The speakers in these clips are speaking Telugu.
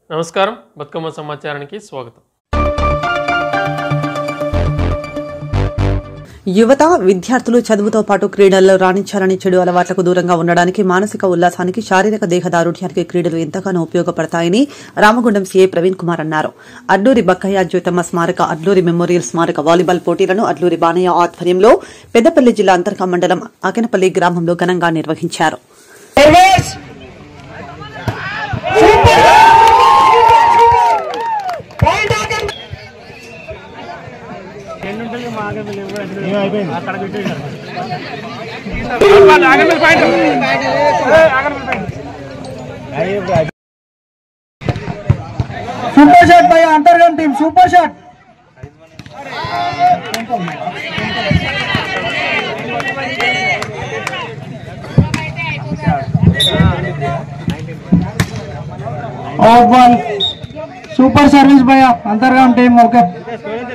నమస్కారం, బతుకమ్మ సమాచారానికి స్వాగతం. యువత విద్యార్థులు చదువుతో పాటు క్రీడల్లో రాణించాలని, చెడు అలవాట్లకు దూరంగా ఉండడానికి, మానసిక ఉల్లాసానికి, శారీరక దేహదారుఢ్యానికి క్రీడలు ఎంతగానో ఉపయోగపడతాయని రామగుండం సీఐ ప్రవీణ్ కుమార్ అన్నారు. అడ్లూరి బక్కయ్య జ్యోతమ్మ స్మారక, అడ్లూరి మెమోరియల్ స్మారక వాలీబాల్ పోటీలను అడ్లూరి బానయ్య ఆధ్వర్యంలో పెద్దపల్లి జిల్లా అంతర్గా మండలం అకెనపల్లి గ్రామంలో ఘనంగా నిర్వహించారు. సూపర్ షాట్ భయ అంతర్గం team super shot. Super service భయ అంతర్గం team. Okay,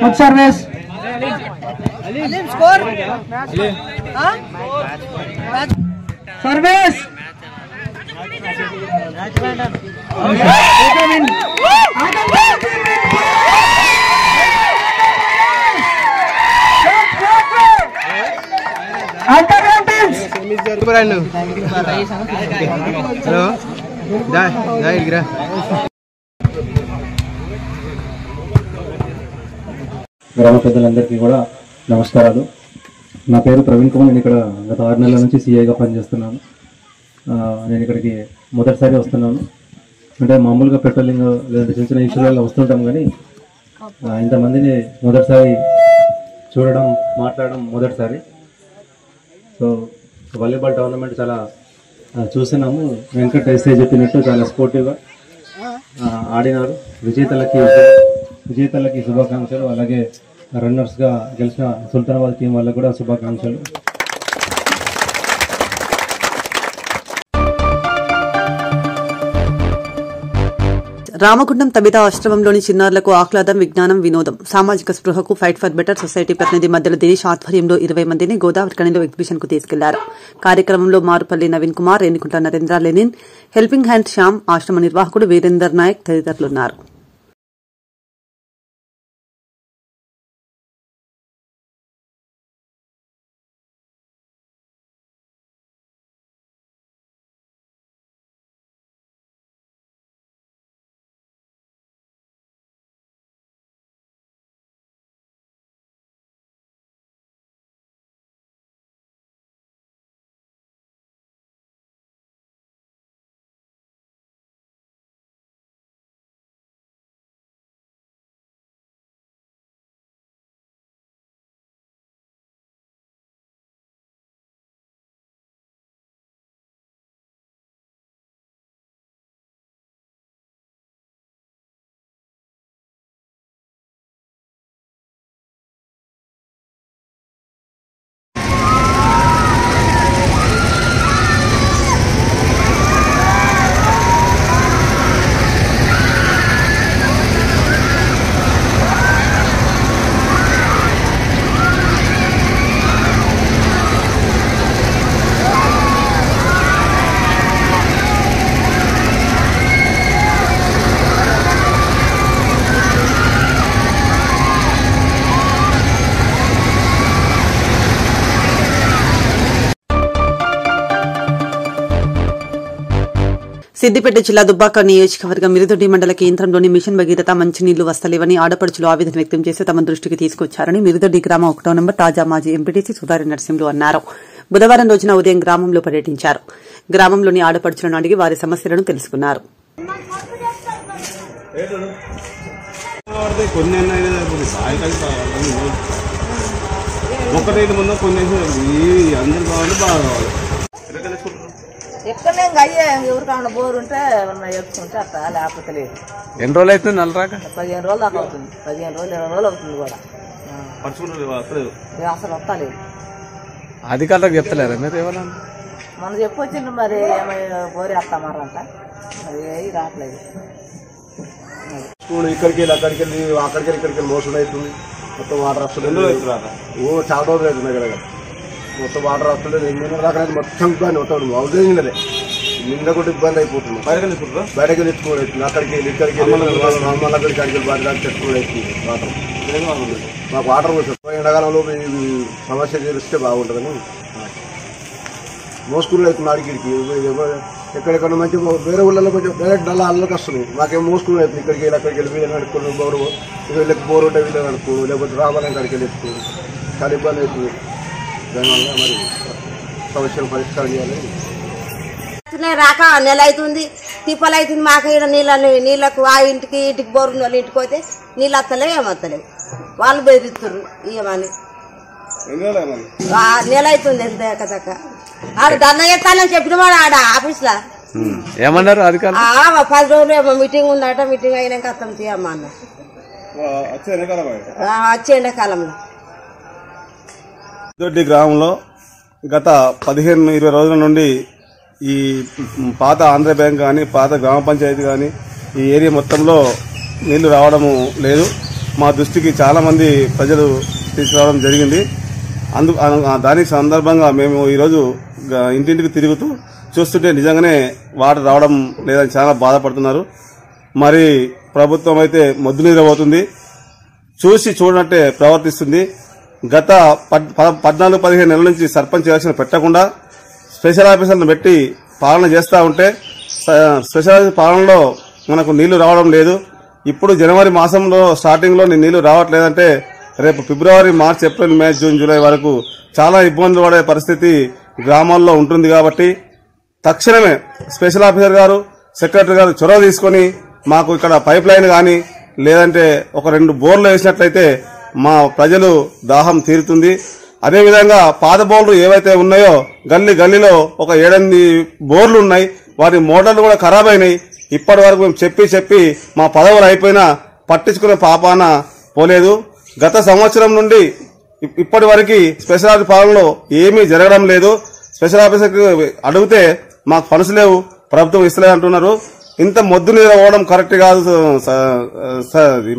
good service. Service గ్రామ పెద్దలందరికీ కూడా నమస్కారాలు. నా పేరు ప్రవీణ్ కుమార్. నేను ఇక్కడ గత 6 నెలల నుంచి సీఐగా పనిచేస్తున్నాను. నేను ఇక్కడికి మొదటిసారి వస్తున్నాను. అంటే మామూలుగా పెట్రోలింగ్ లేదంటే చిన్న చిన్న ఇష్యూలలో వస్తుంటాం, కానీ ఇంతమందిని మొదటిసారి చూడడం, మాట్లాడడం మొదటిసారి. సో వాలీబాల్ టోర్నమెంట్ చాలా చూస్తున్నాము. వెంకట్ ఎస్ఐ చెప్పినట్టు చాలా స్పోర్టివ్గా ఆడినారు. విజేతలకి శుభాకాంక్షలు. అలాగే రన్నర్స్గా గెలిచిన సుల్తానాబాద్ టీం వాళ్ళకు కూడా శుభాకాంక్షలు. రామగుండం తబితా ఆశ్రమంలోని చిన్నారులకు ఆహ్లాదం, విజ్ఞానం, వినోదం, సామాజిక స్పృహకు ఫైట్ ఫర్ బెటర్ సొసైటీ ప్రతినిధి మధ్యల దినేష్ ఆధ్వర్యంలో 20 మందిని గోదావరి కనిలో ఎగ్జిబిషన్ కు తీసుకెళ్లారు. కార్యక్రమంలో Marupalli Naveen Kumar, Renigunta Narendra, Lenin, helping hand Shyam, ఆశ్రమ నిర్వాహకుడు వీరేందర్ నాయక్ తదితరులున్నారు. సిద్దిపేట జిల్లా దుబ్బాక నియోజకవర్గం మిరుదొడ్డి మండల కేంద్రంలోని మిషన్ భగీరథ మంచినీళ్లు వస్తలేవని ఆడపడుచులు ఆవేదన వ్యక్తం చేసి తమ దృష్టికి తీసుకొచ్చారని మిరుదొడ్డి గ్రామ 1వ నంబర్ తాజా మాజీ ఎంపీటీసీ సుధారి నరసింహులు అన్నారు. బుధవారం రోజున ఉదయం గ్రామంలో పర్యటించారు. గ్రామంలోని ఆడపడుచులను అడిగి వారి సమస్యలను తెలుసుకున్నారు. ఎక్కడనే అయ్యే ఎవరు కావాలి బోరు ఉంటే వేసుకుంటే అట్లా, లేకపోతే లేదు. ఎన్ని రోజులు అవుతుంది నల్ల రాక? 15 రోజులు దాకా అవుతుంది. 15 రోజులు 20 రోజులు అవుతుంది కూడా. అసలు వస్తలేదు. అధికారులకు చెప్తలేరా మీరు? ఎవరన్నా మనం చెప్పొచ్చిండ్రు, మరి బోరు వేస్తామారంట, మరి ఏవి రావట్లేదు. ఇక్కడికి వెళ్ళి అక్కడికి వెళ్ళి అక్కడికి ఇక్కడికి మోసం అవుతుంది. మొత్తం వాటర్ వస్తుంది. చాలా రోజులు అవుతుంది. దగ్గర మొత్తం వాటర్ వస్తుంది. 2 నెలల దాకా మొత్తం కానీ మొత్తం అవుతుంది. నిన్న కూడా ఇబ్బంది అయిపోతుంది. బయటకి ఎత్తుకోలేదు, అక్కడికి ఇక్కడికి అక్కడికి బాగా తెచ్చుకోలేదు. వాటర్ మాకు వాటర్ ఎండాకాలంలో సమస్య తీరిస్తే బాగుంటుందని మోసుకుని అవుతుంది. అడిగిడికి ఎక్కడెక్కడ మంచి వేరే ఊళ్ళలో కొంచెం డైరెక్ట్ నల్ల అల్లకి వస్తుంది. మాకేం మోసుకుని అవుతుంది. ఇక్కడికి వెళ్ళి అక్కడికి వెళ్ళి వీళ్ళని నడుపుకోండి, బోరు వీళ్ళకి బోరు ఉంటే వీళ్ళని నడుపుకోడు, లేకపోతే రామాలయం కాడికి వెళ్ళి ఎత్తుకోడు. చాలా ఇబ్బంది అవుతుంది. దానివల్ల మరి సమస్యలు పరిష్కారం చేయాలి. రాక నెల అవుతుంది, తిప్పలు అవుతుంది. మాకు ఇక్కడ నీళ్ళకు ఆ ఇంటికి ఇంటికి బోరు వాళ్ళ ఇంటికి పోతే నీళ్ళు వస్తలేవు, ఏమొస్తలేవు. వాళ్ళు బెదిరిస్తున్నారు ఇవ్వమని. నెల అవుతుంది దక్క ఆడ ధర్నా చేస్తానని చెప్పిన వాడు ఆడ ఆఫీస్ లో ఏమన్నారు అధికారులు? 10 రోజులు ఏమో మీటింగ్ ఉందట, మీటింగ్ అయినాక వస్తాం తీయమ్మా అన్న. వచ్చే ఎండాకాలంలో దొడ్డి గ్రామంలో గత 15-20 రోజుల నుండి ఈ పాత ఆంధ్ర బ్యాంక్ కానీ పాత గ్రామ పంచాయతీ కానీ ఈ ఏరియా మొత్తంలో నీళ్లు రావడము లేదు. మా దృష్టికి చాలా మంది ప్రజలు తీసుకురావడం జరిగింది. దానికి సందర్భంగా మేము ఈరోజు ఇంటింటికి తిరుగుతూ చూస్తుంటే నిజంగానే వాటర్ రావడం లేదని చాలా బాధపడుతున్నారు. మరి ప్రభుత్వం అయితే మొద్దు నిద్రపోతుంది, చూసి చూడనట్టే ప్రవర్తిస్తుంది. గత 14-15 నెలల నుంచి సర్పంచ్ ఎలక్షన్ పెట్టకుండా స్పెషల్ ఆఫీసర్లను పెట్టి పాలన చేస్తూ ఉంటే స్పెషల్ ఆఫీసర్ పాలనలో మనకు నీళ్లు రావడం లేదు. ఇప్పుడు జనవరి మాసంలో స్టార్టింగ్ లో నీళ్లు రావట్లేదంటే రేపు ఫిబ్రవరి, మార్చి, ఏప్రిల్, మే, జూన్, జూలై వరకు చాలా ఇబ్బందులు పడే పరిస్థితి గ్రామాల్లో ఉంటుంది. కాబట్టి తక్షణమే స్పెషల్ ఆఫీసర్ గారు, సెక్రటరీ గారు చొరవ తీసుకుని మాకు ఇక్కడ పైప్ లైన్ కానీ లేదంటే ఒక 2 బోర్లు వేసినట్లయితే మా ప్రజలు దాహం తీరుతుంది. అదేవిధంగా పాత బోర్లు ఏవైతే ఉన్నాయో గల్లీలో ఒక 7-8 బోర్లు ఉన్నాయి. వాటి మోటార్లు కూడా ఖరాబ్ అయినాయి. ఇప్పటి వరకు మేము చెప్పి మా పదవులు అయిపోయినా పట్టించుకునే పాపాన పోలేదు. గత సంవత్సరం నుండి ఇప్పటి వరకు స్పెషల్ ఆఫీసర్ పాలనలో ఏమీ జరగడం లేదు. స్పెషల్ ఆఫీసర్కి అడిగితే మాకు ఫండ్స్ లేవు, ప్రభుత్వం ఇస్తలే అంటున్నారు. ఇంత మొద్దు నీరు పోవడం కరెక్ట్ కాదు.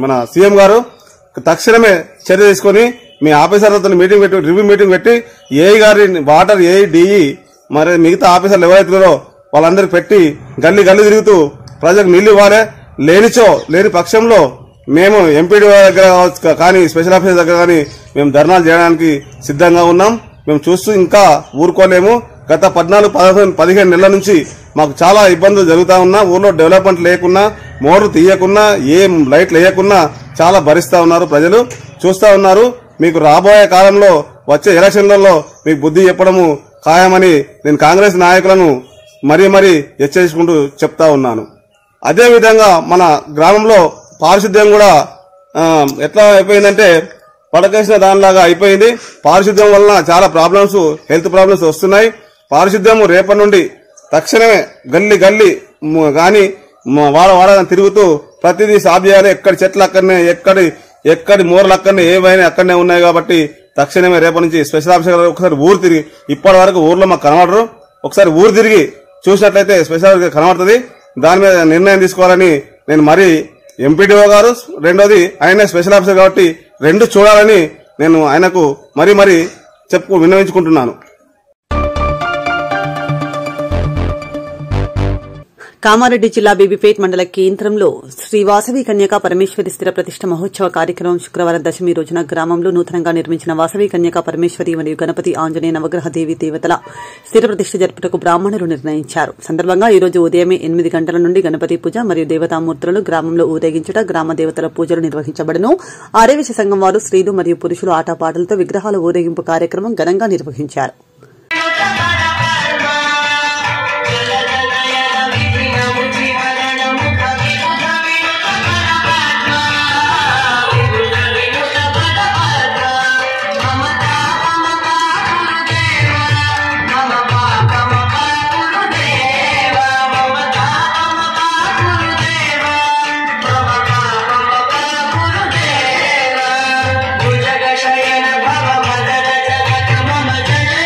మన సీఎం గారు తక్షణమే చర్య తీసుకుని మీ ఆఫీసర్లతో మీటింగ్ పెట్టి రివ్యూ మీటింగ్ పెట్టి ఏఈ గారి వాటర్, ఏఈ, డిఈ మరి మిగతా ఆఫీసర్లు ఎవరైతున్నారో వాళ్ళందరికి పెట్టి గల్లీ తిరుగుతూ ప్రజలకు నీళ్లు ఇవ్వాలి. లేని పక్షంలో మేము ఎంపీడీ దగ్గర కానీ స్పెషల్ ఆఫీసర్ దగ్గర కానీ మేము ధర్నాలు చేయడానికి సిద్ధంగా ఉన్నాం. మేము చూస్తూ ఇంకా ఊరుకోలేము. గత 14-15 నెలల నుంచి మాకు చాలా ఇబ్బందులు జరుగుతా ఉన్నా, ఊర్లో డెవలప్మెంట్ లేకున్నా, మోటార్లు తీయకున్నా, ఏం లైట్లు వేయకున్నా చాలా భరిస్తా ఉన్నారు. ప్రజలు చూస్తా ఉన్నారు. మీకు రాబోయే కాలంలో వచ్చే ఎలక్షన్లలో మీకు బుద్ధి చెప్పడము ఖాయమని నేను కాంగ్రెస్ నాయకులను మరీ హెచ్చరించుకుంటూ చెప్తా ఉన్నాను. అదేవిధంగా మన గ్రామంలో పారిశుద్ధ్యం కూడా ఎట్లా అయిపోయిందంటే పడకేసిన దానిలాగా అయిపోయింది. పారిశుద్ధ్యం వలన చాలా ప్రాబ్లమ్స్, హెల్త్ ప్రాబ్లమ్స్ వస్తున్నాయి. పారిశుద్ధ్యం రేపటి నుండి తక్షణమే గల్లీ గాని వాడ తిరుగుతూ ప్రతిదీ సాఫ్ చేయాలి. ఎక్కడి చెట్లు అక్కడనే, ఎక్కడి మూరలు అక్కడనే, ఏవైనా అక్కడనే ఉన్నాయి. కాబట్టి తక్షణమే రేపటి నుంచి స్పెషల్ ఆఫీసర్ ఒకసారి ఊరు తిరిగి, ఇప్పటి వరకు ఊర్లో మాకు కనబడరు, ఒకసారి ఊరు తిరిగి చూసినట్లయితే స్పెషల్ ఆఫీసర్ కనబడుతుంది. దాని మీద నిర్ణయం తీసుకోవాలని నేను మరీ ఎంపీడీఓ గారు, రెండోది ఆయన స్పెషల్ ఆఫీసర్ కాబట్టి 2 చూడాలని నేను ఆయనకు మరీ విన్నవించుకుంటున్నాను. కామారెడ్డి జిల్లా బీబీపేట్ మండల కేంద్రంలో శ్రీ వాసవి కన్యకా పరమేశ్వరి స్థిర ప్రతిష్ట మహోత్సవ కార్యక్రమం శుక్రవారం దశమి రోజున గ్రామంలో నూతనంగా నిర్మించిన వాసవి కన్యకా పరమేశ్వరి మరియు గణపతి ఆంజనేయ నవగ్రహ దేవీ దేవతల స్థిర ప్రతిష్ట జరుపుటకు బ్రాహ్మణులు నిర్ణయించారు. సందర్భంగా ఈ రోజు ఉదయమే 8 గంటల నుండి గణపతి పూజ మరియు దేవతామూర్తులను గ్రామంలో ఊరేగించట, గ్రామ దేవతల పూజలు నిర్వహించబడను. ఆర్యవేశ సంఘం వారు స్త్రీలు మరియు పురుషులు ఆటపాటలతో విగ్రహాల ఊరేగింపు కార్యక్రమం ఘనంగా నిర్వహించారు. జగశయన భవ మదన జగత్ మమ జయ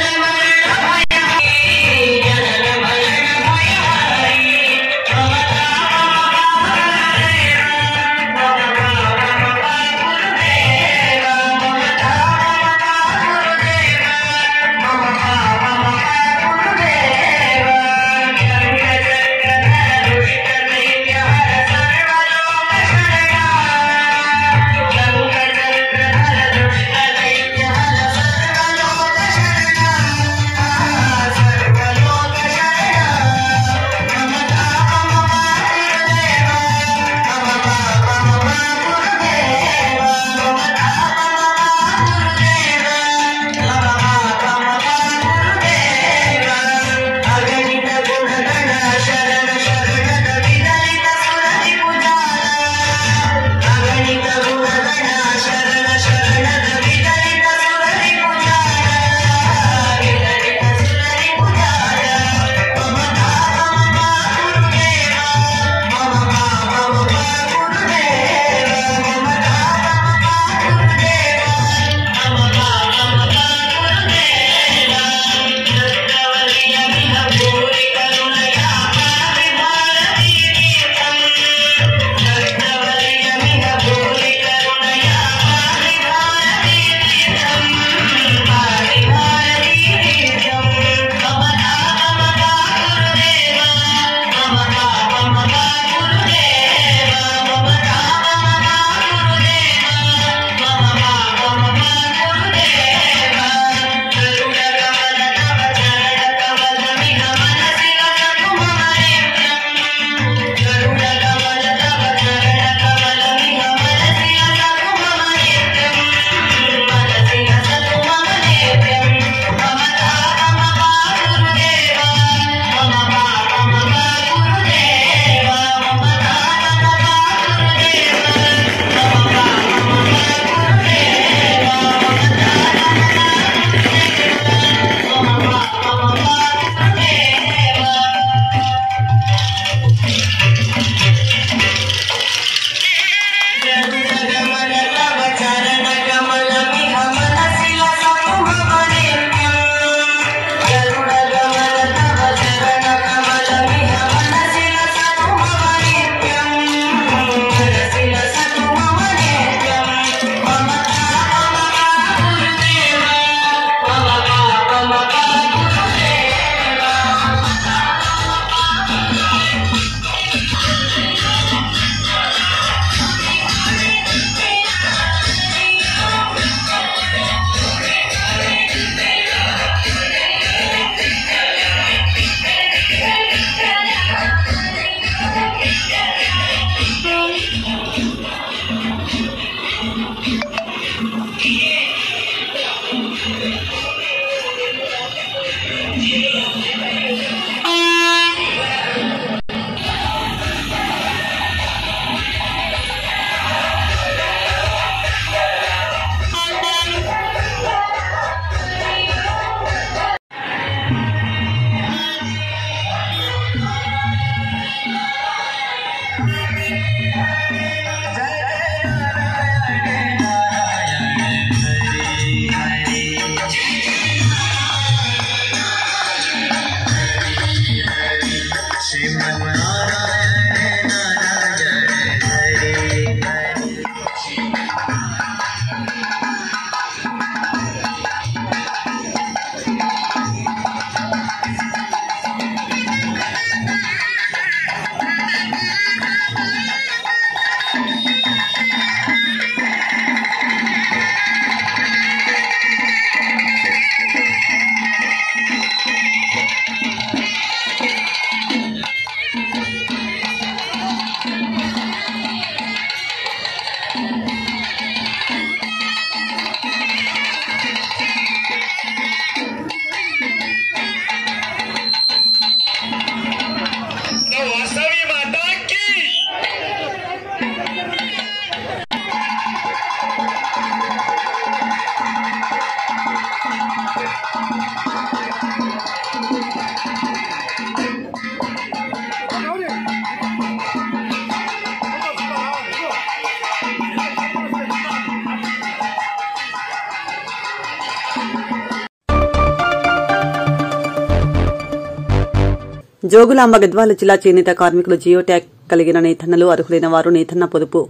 జోగులాంబ గద్వాల జిల్లా చేనేత కార్మికులు జియో ట్యాగ్ కలిగిన నేతన్నలు అర్హులైన వారు నేతన్న పొదుపు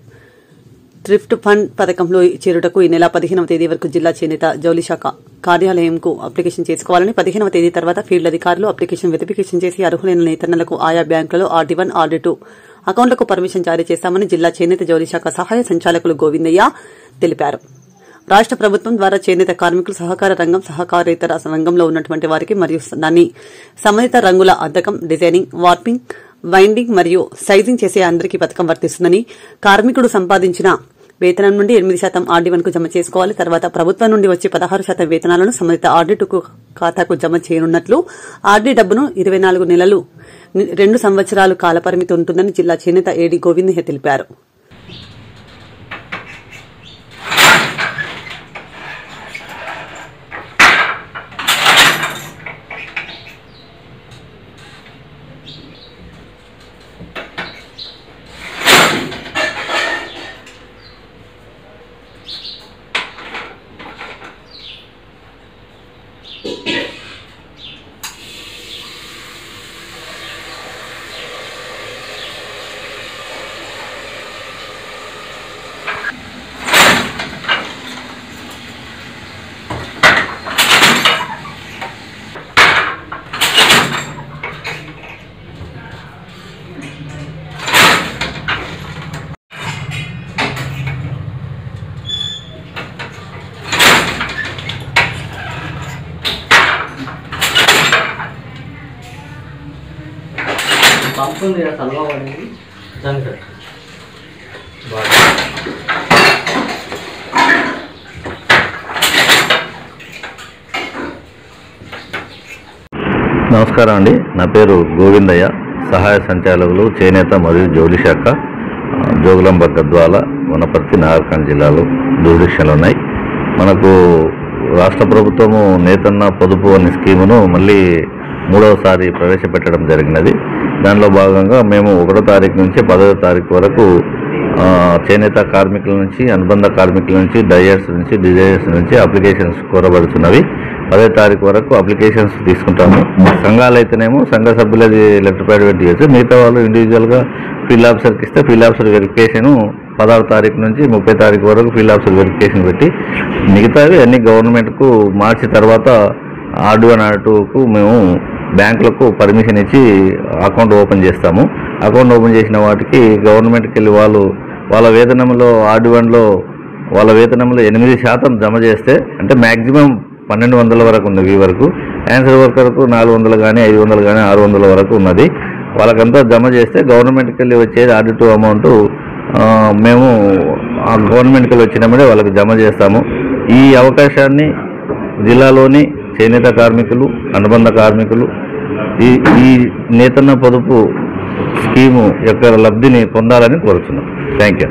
థ్రిఫ్ట్ ఫండ్ పథకంలో చేరుటకు ఈ నెల 15వ తేదీ వరకు జిల్లా చేనేత జౌళి శాఖ కార్యాలయంకు అప్లికేషన్ చేసుకోవాలని 15వ తేదీ తర్వాత ఫీల్డ్ అధికారులు అప్లికేషన్ వెరిఫికేషన్ చేసి అర్హులైన నేతన్నలకు ఆయా బ్యాంకులలో RD1 RD2 అకౌంట్లకు పర్మిషన్ జారీ చేస్తామని జిల్లా చేనేత జౌళి శాఖ సహాయ సంచాలకులు గోవిందయ్య తెలిపారు. రాష్ట ప్రభుత్వం ద్వారా చేనేత కార్మికులు సహకార రంగం సహకారేతర రంగంలో ఉన్నటువంటి వారికి మరియు దాన్ని సంబంధిత రంగుల అద్దకం డిజైనింగ్ వార్పింగ్ వైండింగ్ మరియు సైజింగ్ చేసే అందరికీ పథకం వర్తిస్తుందని కార్మికుడు సంపాదించిన వేతనం నుండి 8% RD1 కు జమ చేసుకోవాలి. తర్వాత ప్రభుత్వం నుండి వచ్చే 16% వేతనాలను సంబంధిత RD2 ఖాతాకు జమ చేయనున్నట్లు RD డబ్బును 24 నెలలు 2 సంవత్సరాలు కాలపరిమితి ఉంటుందని జిల్లా చేనేత ఏడీ గోవిందయ్య తెలిపారు. పంపుంది తలవా పడింది దానికి నమస్కారం అండి. నా పేరు గోవిందయ్య, సహాయ సంచాలకులు చేనేత మరియు జౌళి శాఖ, జోగులాంబ గద్వాల, వనపర్తి, నాగర్కర్నూలు జిల్లాలో జ్యూరిడిక్షన్లు ఉన్నాయి. మనకు రాష్ట్ర ప్రభుత్వము నేతన్న పొదుపు అనే స్కీమును మళ్ళీ 3వసారి ప్రవేశపెట్టడం జరిగినది. దానిలో భాగంగా మేము 1వ తారీఖు నుంచి 10వ తారీఖు వరకు చేనేత కార్మికుల నుంచి, అనుబంధ కార్మికుల నుంచి, డయర్స్ నుంచి, డిజైనర్స్ నుంచి అప్లికేషన్స్ కోరబడుతున్నవి. 10వ తారీఖు వరకు అప్లికేషన్స్ తీసుకుంటాము. సంఘాలు అయితేనేమో సంఘ సభ్యులది లెటర్ ప్యాడ్ పెట్టి చేయొచ్చు. మిగతా వాళ్ళు ఇండివిజువల్గా ఫీల్డ్ ఆఫీసర్కి ఇస్తే ఫీల్డ్ ఆఫీసర్ వెరిఫికేషన్ 16వ తారీఖు నుంచి 30వ తారీఖు వరకు ఫీల్డ్ ఆఫీసర్ వెరిఫికేషన్ పెట్టి మిగతావి అన్ని గవర్నమెంట్కు మార్చి తర్వాత RD1 RD2కు మేము బ్యాంకులకు పర్మిషన్ ఇచ్చి అకౌంట్ ఓపెన్ చేస్తాము. అకౌంట్ ఓపెన్ చేసిన వాటికి గవర్నమెంట్కి వెళ్ళి వాళ్ళ వేతనంలో RD1లో వాళ్ళ వేతనంలో 8% జమ చేస్తే, అంటే మ్యాక్సిమం 1200 వరకు ఉంది. ఈ వరకు ఆన్సర్ వర్కర్కు 400 కానీ 500 కానీ 600 వరకు ఉన్నది. వాళ్ళకంతా జమ చేస్తే గవర్నమెంట్కి వెళ్ళి వచ్చేది RD2 అమౌంట్ మేము ఆ గవర్నమెంట్కి వెళ్ళి వచ్చినప్పుడే వాళ్ళకి జమ చేస్తాము. ఈ అవకాశాన్ని జిల్లాలోని చేనేత కార్మికులు, అనుబంధ కార్మికులు ఈ నేతన్న పొదుపు స్కీము యొక్క లబ్ధిని పొందాలని కోరుతున్నాం. Thank you.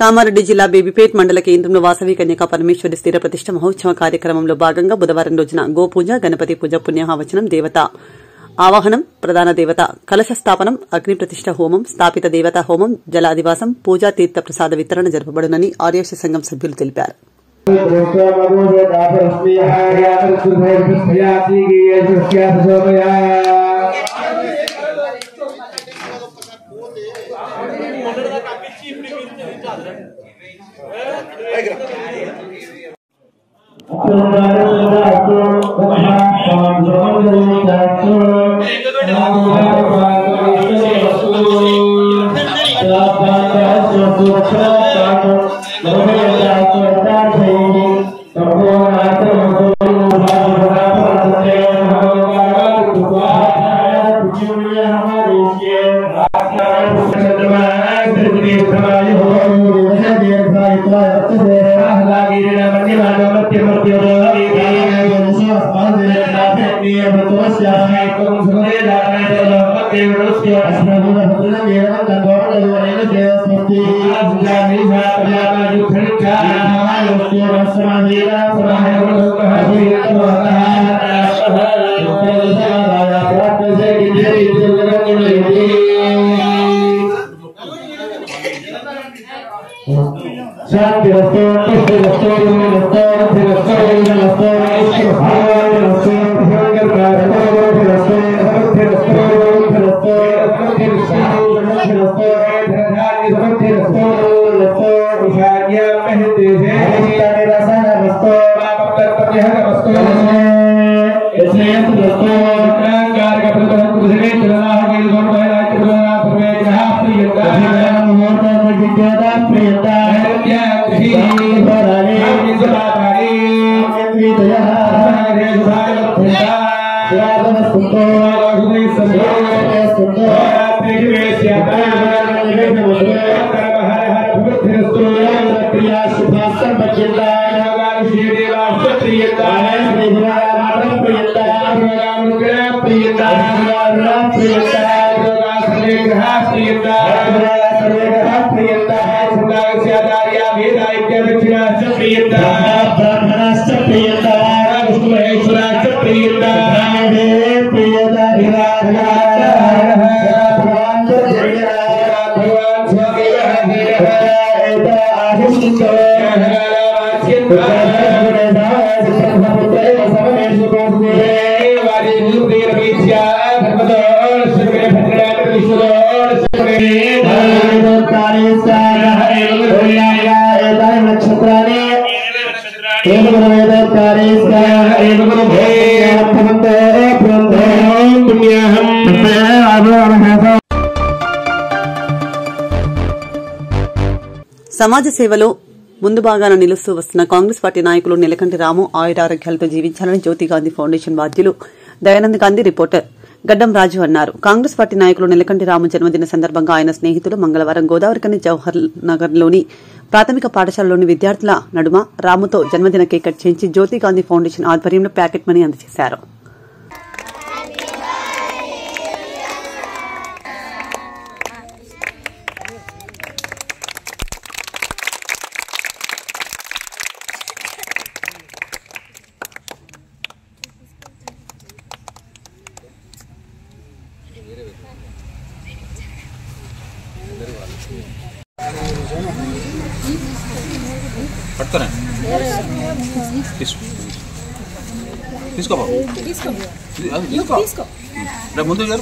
కామారెడ్డి జిల్లా బేబీపేట్ మండల కేంద్రంలో వాసవి కన్యకా పరమేశ్వరి స్థిర ప్రతిష్ట మహోత్సవ కార్యక్రమంలో భాగంగా బుధవారం రోజున గోపూజ, గణపతి పూజ, పుణ్యాహవచనం, దేవత ఆవాహనం, ప్రధాన దేవత కలశ స్థాపనం, అగ్ని ప్రతిష్ట హోమం, స్థాపిత దేవతా హోమం, జలాదివాసం, పూజా తీర్థ ప్రసాద వితరణ జరపబడునని ఆర్యవైశ్య సంఘం సభ్యులు తెలిపారు. Santi, సమాజ సేవలో ముందు భాగాన నిలుస్తూ వస్తున్న కాంగ్రెస్ పార్టీ నాయకులు నిలకంటి రాము ఆయురారోగ్యాలతో జీవించాలని జ్యోతి గాంధీ ఫౌండేషన్ బాధ్యులు దయానంద్ గాంధీ రిపోర్టర్ గడ్డం రాజు అన్నారు. కాంగ్రెస్ పార్టీ నాయకులు నిలకంటి రాము జన్మదిన సందర్భంగా ఆయన స్నేహితులు మంగళవారం గోదావరికని జవహర్ నగర్లోని ప్రాథమిక పాఠశాలలోని విద్యార్థుల నడుమ రాముతో జన్మదిన కేక్ కట్ చేయించి జ్యోతి గాంధీ ఫౌండేషన్ ఆధ్వర్యంలో ప్యాకెట్ మనీ అందజేశారు.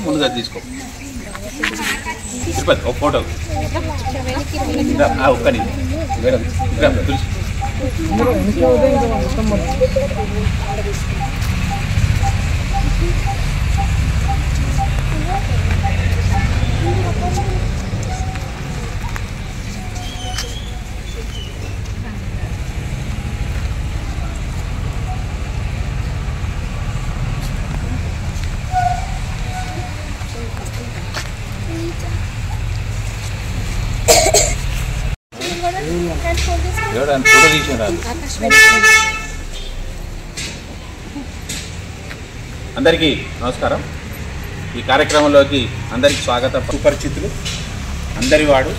ముందుగా తీసుకో ఒక ఫోటో ఒక్కని ఫోటో తీసినారు. అందరికీ నమస్కారం. ఈ కార్యక్రమంలోకి అందరికీ స్వాగతం. సుపరిచితులు అందరి వాడు.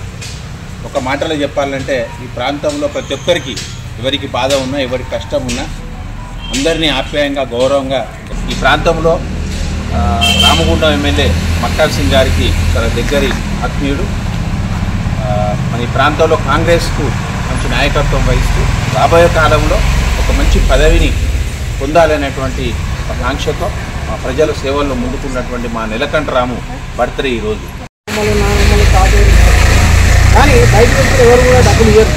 ఒక మాటలో చెప్పాలంటే ఈ ప్రాంతంలో ప్రతి ఒక్కరికి ఎవరికి బాధ ఉన్నా ఎవరికి కష్టం ఉన్నా అందరినీ ఆప్యాయంగా గౌరవంగా ఈ ప్రాంతంలో రామగుండం ఎమ్మెల్యే మక్కాల్ సింగ్ గారికి తన దగ్గరి ఆత్మీయుడు. మన ఈ ప్రాంతంలో కాంగ్రెస్కు మంచి నాయకత్వం వహిస్తూ రాబోయే కాలంలో ఒక మంచి పదవిని పొందాలనేటువంటి ఆకాంక్షతో ప్రజల సేవల్లో ముందుకున్నటువంటి మా నిలకంఠ రాము బర్త్డే ఈరోజు. కానీ బయట వ్యక్తులు ఎవరు కూడా డబ్బులు ఇవ్వరు.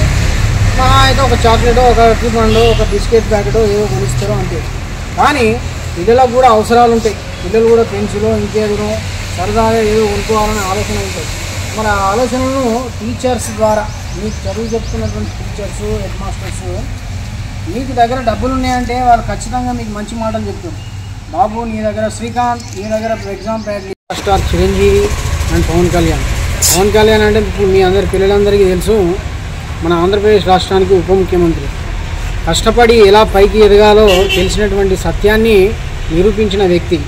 మా అయితే ఒక చాక్లెట్ ఒక టిఫిన్ ఒక బిస్కెట్ ప్యాకెట్ ఏదో కొనిస్తారో అంతే. కానీ పిల్లలకు కూడా అవసరాలు ఉంటాయి. పిల్లలు కూడా పెన్సిలో ఇంకేదో సరదాగా ఏదో కొనుక్కోవాలనే ఆలోచన ఉంటుంది. మరి ఆ ఆలోచనలను టీచర్స్ ద్వారా మీకు చదువు చెప్తున్నటువంటి టీచర్స్ హెడ్ మాస్టర్స్ మీకు దగ్గర డబ్బులు ఉన్నాయంటే వాళ్ళు ఖచ్చితంగా మీకు మంచి మాటలు చెప్తారు. బాబు నీ దగ్గర శ్రీకాంత్ నీ దగ్గర exam pad star Chiranjeevi and Pawan Kalyan అంటే ఇప్పుడు మీ అందరి పిల్లలందరికీ తెలుసు మన ఆంధ్రప్రదేశ్ రాష్ట్రానికి ఉప ముఖ్యమంత్రి. కష్టపడి ఎలా పైకి ఎదగాలో తెలిసినటువంటి సత్యాన్ని నిరూపించిన వ్యక్తి.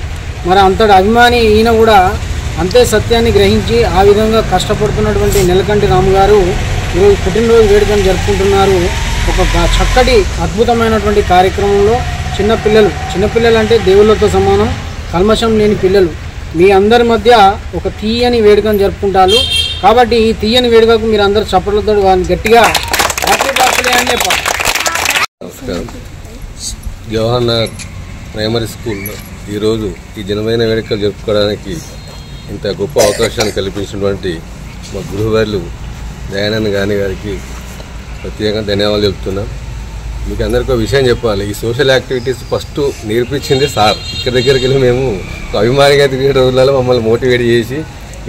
మరి అంతటి అభిమాని ఈయన కూడా అంతే సత్యాన్ని గ్రహించి ఆ విధంగా కష్టపడుతున్నటువంటి నిలకంటి రాము గారు ఈరోజు పుట్టినరోజు వేడుకను జరుపుకుంటున్నారు. ఒక చక్కటి అద్భుతమైనటువంటి కార్యక్రమంలో చిన్నపిల్లలు అంటే దేవుళ్ళతో సమానం, కల్మషం లేని పిల్లలు మీ అందరి మధ్య ఒక తీయని వేడుకను జరుపుకుంటారు. కాబట్టి ఈ తీయని వేడుకకు మీరు అందరూ చప్పట్లతో వాళ్ళని గట్టిగా హ్యాపీ బర్త్డే అని చెప్పాలి. నమస్కారం. జవహర్ నగర్ ప్రైమరీ స్కూల్లో ఈరోజు ఈ జనమైన వేడుకలు జరుపుకోవడానికి ఇంత గొప్ప అవకాశాన్ని కల్పించినటువంటి మా గురువుగారు దయానంద్ గారికి ప్రత్యేకంగా ధన్యవాదాలు చెప్తున్నాం. మీకు అందరికీ ఒక విషయం చెప్పాలి, ఈ సోషల్ యాక్టివిటీస్ ఫస్ట్ నేర్పించింది సార్. ఇక్కడ దగ్గరికి వెళ్ళి మేము అభిమానిగా తిరిగే రోజులలో మమ్మల్ని మోటివేట్ చేసి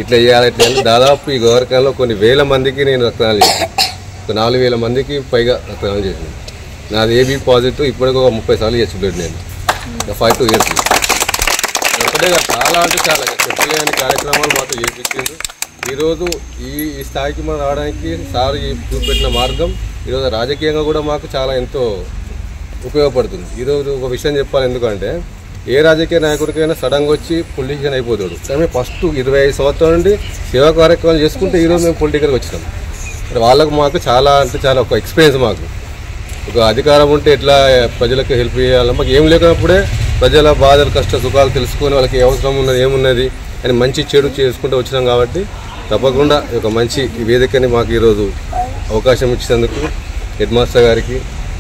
ఇట్లా చేయాలి దాదాపు ఈ గోవర్కంలో కొన్ని వేల మందికి నేను రక్తదానం చేశాను. ఒక 4,000 మందికి పైగా రక్తదానం చేశాను. నాది ఏబీ పాజిటివ్, ఇప్పటికి ఒక 30 సార్లు చేసి బ్లడ్ నేను 5 years. ఒకటే చాలా అంటే చాలా చెప్పలేని కార్యక్రమాలు మాతో చేయించారు. ఈరోజు ఈ స్థాయికి మనం రావడానికి సార్ చూపెట్టిన మార్గం ఈరోజు రాజకీయంగా కూడా మాకు చాలా ఎంతో ఉపయోగపడుతుంది. ఈరోజు ఒక విషయం చెప్పాలి, ఎందుకంటే ఏ రాజకీయ నాయకుడికైనా సడన్గా వచ్చి పొలిటీషియన్ అయిపోతాడు. కానీ ఫస్ట్ 25 సంవత్సరాల నుండి సేవా కార్యక్రమాలు చేసుకుంటే ఈరోజు మేము పొలిటికల్కి వచ్చినాం. మరి వాళ్ళకు మాకు చాలా అంటే చాలా ఒక ఎక్స్పీరియన్స్. మాకు ఒక అధికారం ఉంటే ఎట్లా ప్రజలకు హెల్ప్ చేయాలి, మాకు ఏం లేకున్నప్పుడే ప్రజల బాధలు కష్ట సుఖాలు తెలుసుకొని వాళ్ళకి అవసరం ఉన్నది ఏమున్నది అని మంచి చెడు చేసుకుంటూ వచ్చినాం. కాబట్టి తప్పకుండా ఒక మంచి వేదికని మాకు ఈరోజు అవకాశం ఇచ్చినందుకు హెడ్ మాస్టర్ గారికి,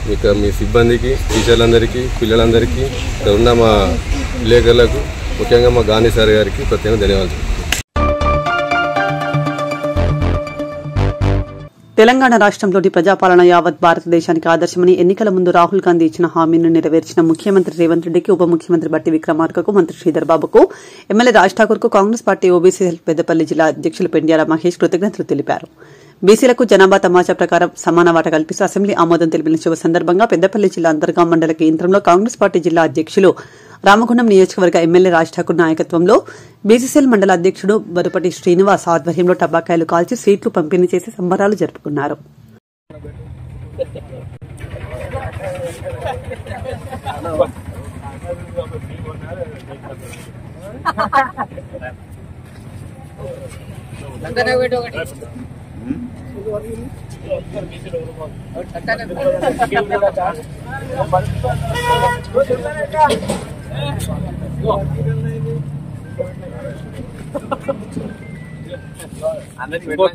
మీకు మీ సిబ్బందికి, టీచర్లందరికీ, పిల్లలందరికీ, ఇక్కడ ఉన్న మా విలేకరులకు, ముఖ్యంగా మా గాంధీ సార్ గారికి ప్రత్యేకంగా ధన్యవాదాలు. తెలంగాణ రాష్ట్రంలోని ప్రజాపాలన యావత్ భారతదేశానికి ఆదర్శమని ఎన్నికల ముందు రాహుల్ గాంధీ ఇచ్చిన హామీని నెరవేర్చిన ముఖ్యమంత్రి రేవంత్ రెడ్డికి, ఉప ముఖ్యమంత్రి బట్టి విక్రమార్కకు, మంత్రి శ్రీధర్ బాబుకు, ఎమ్మెల్యే రాజ్ ఠాకూర్ కు Congress party OBC cell Peddapalli జిల్లా అధ్యక్షులు పెండ్యాల మహేష్ కృతజ్ఞతలు తెలిపారు. బీసీలకు జనాభా తమాషా ప్రకారం సమాన వాటా కల్పిస్తూ అసెంబ్లీ ఆమోదం తెలిపిన శుభ సందర్భంగా పెద్దపల్లి జిల్లా అంతర్గాం మండల కేంద్రంలో కాంగ్రెస్ పార్టీ జిల్లా అధ్యక్షులు రామగుండం నియోజకవర్గ ఎమ్మెల్యే రాజ్ ఠాకూర్ నాయకత్వంలో బీసీసీఎల్ మండల అధ్యక్షుడు బరుపటి శ్రీనివాస్ ఆధ్వర్యంలో టబాకాయలు కాల్చి స్వీట్లు పంపిణీ చేసి సంబరాలు జరుపుకున్నారు.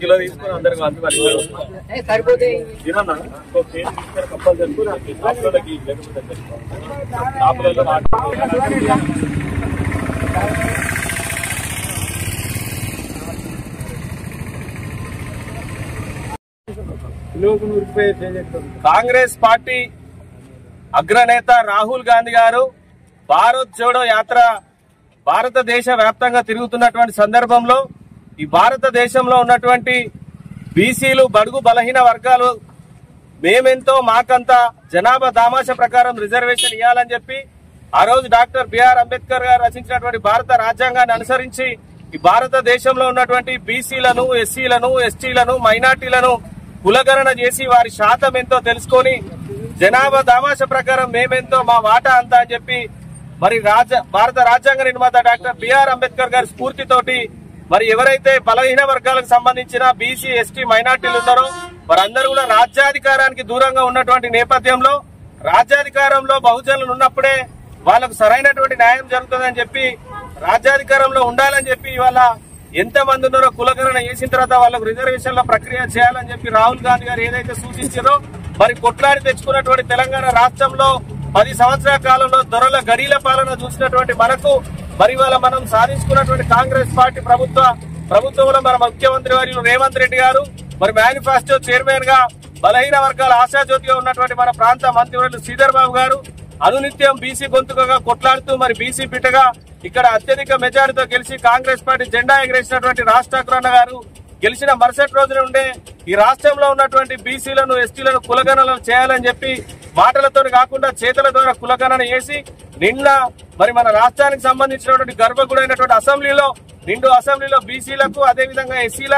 కిలో తీసుకుని అందరికి సరిపోతే కాంగ్రెస్ పార్టీ అగ్రనేత రాహుల్ గాంధీ గారు భారత్ జోడో యాత్ర భారతదేశ వ్యాప్తంగా తిరుగుతున్నటువంటి సందర్భంలో ఈ భారతదేశంలో ఉన్నటువంటి బీసీలు, బడుగు బలహీన వర్గాలు మేమెంతో మాకంత జనాభా దామాష ప్రకారం రిజర్వేషన్ ఇవ్వాలని చెప్పి ఆ రోజు డాక్టర్ బిఆర్ అంబేద్కర్ గారు రచించినటువంటి భారత రాజ్యాంగాన్ని అనుసరించి ఈ భారతదేశంలో ఉన్నటువంటి బీసీలను, ఎస్సీలను, ఎస్టీలను, మైనార్టీలను కులగణన చేసి వారి శాతం ఎంతో తెలుసుకొని జనాభా దామాష ప్రకారం మేమెంతో మా వాటా అంతా అని చెప్పి మరి భారత రాజ్యాంగ నిర్మాత డాక్టర్ బిఆర్ అంబేద్కర్ గారి స్ఫూర్తితోటి మరి ఎవరైతే బలహీన వర్గాలకు సంబంధించిన బీసీ, ఎస్టీ, మైనార్టీలు ఉన్నారో వారందరూ కూడా రాజ్యాధికారానికి దూరంగా ఉన్నటువంటి నేపథ్యంలో రాజ్యాధికారంలో బహుజనులు ఉన్నప్పుడే వాళ్ళకు సరైనటువంటి న్యాయం జరుగుతుందని చెప్పి రాజ్యాధికారంలో ఉండాలని చెప్పి ఇవాళ ఎంతమంది ఉన్నారో కులగణన చేసిన తర్వాత వాళ్ళకు రిజర్వేషన్ల ప్రక్రియ చేయాలని చెప్పి రాహుల్ గాంధీ గారు ఏదైతే సూచించారో మరి కొట్లాడి తెచ్చుకున్నటువంటి తెలంగాణ రాష్ట్రంలో 10 సంవత్సరాల కాలంలో దొరల గడీల పాలన చూసినటువంటి మనకు మరి ఇవాళ మనం సాధించుకున్నటువంటి కాంగ్రెస్ పార్టీ ప్రభుత్వంలో మన ముఖ్యమంత్రి వర్యులు రేవంత్ రెడ్డి గారు మరి మేనిఫెస్టో చైర్మన్ గా బలహీన వర్గాల ఆశాజ్యోతిగా ఉన్నటువంటి మన ప్రాంత మంత్రివర్యులు శ్రీధర్ బాబు గారు అనునిత్యం బీసీ గొంతుకగా కొట్లాడుతూ మరి బీసీ బిడ్డగా ఇక్కడ అత్యధిక మెజారిటీతో గెలిచి కాంగ్రెస్ పార్టీ జెండా ఎగరేసినటువంటి రాజ్ ఠాకూర్ అన్న గారు గెలిచిన మరుసటి రోజున ఉండే ఈ రాష్ట్రంలో ఉన్నటువంటి బీసీలను, ఎస్టీలను కులగణనలు చేయాలని చెప్పి మాటలతో కాకుండా చేతుల ద్వారా కులగణన చేసి నిన్న మరి మన రాష్ట్రానికి సంబంధించినటువంటి గర్భగుడైనటువంటి అసెంబ్లీలో బీసీలకు అదేవిధంగా ఎస్సీల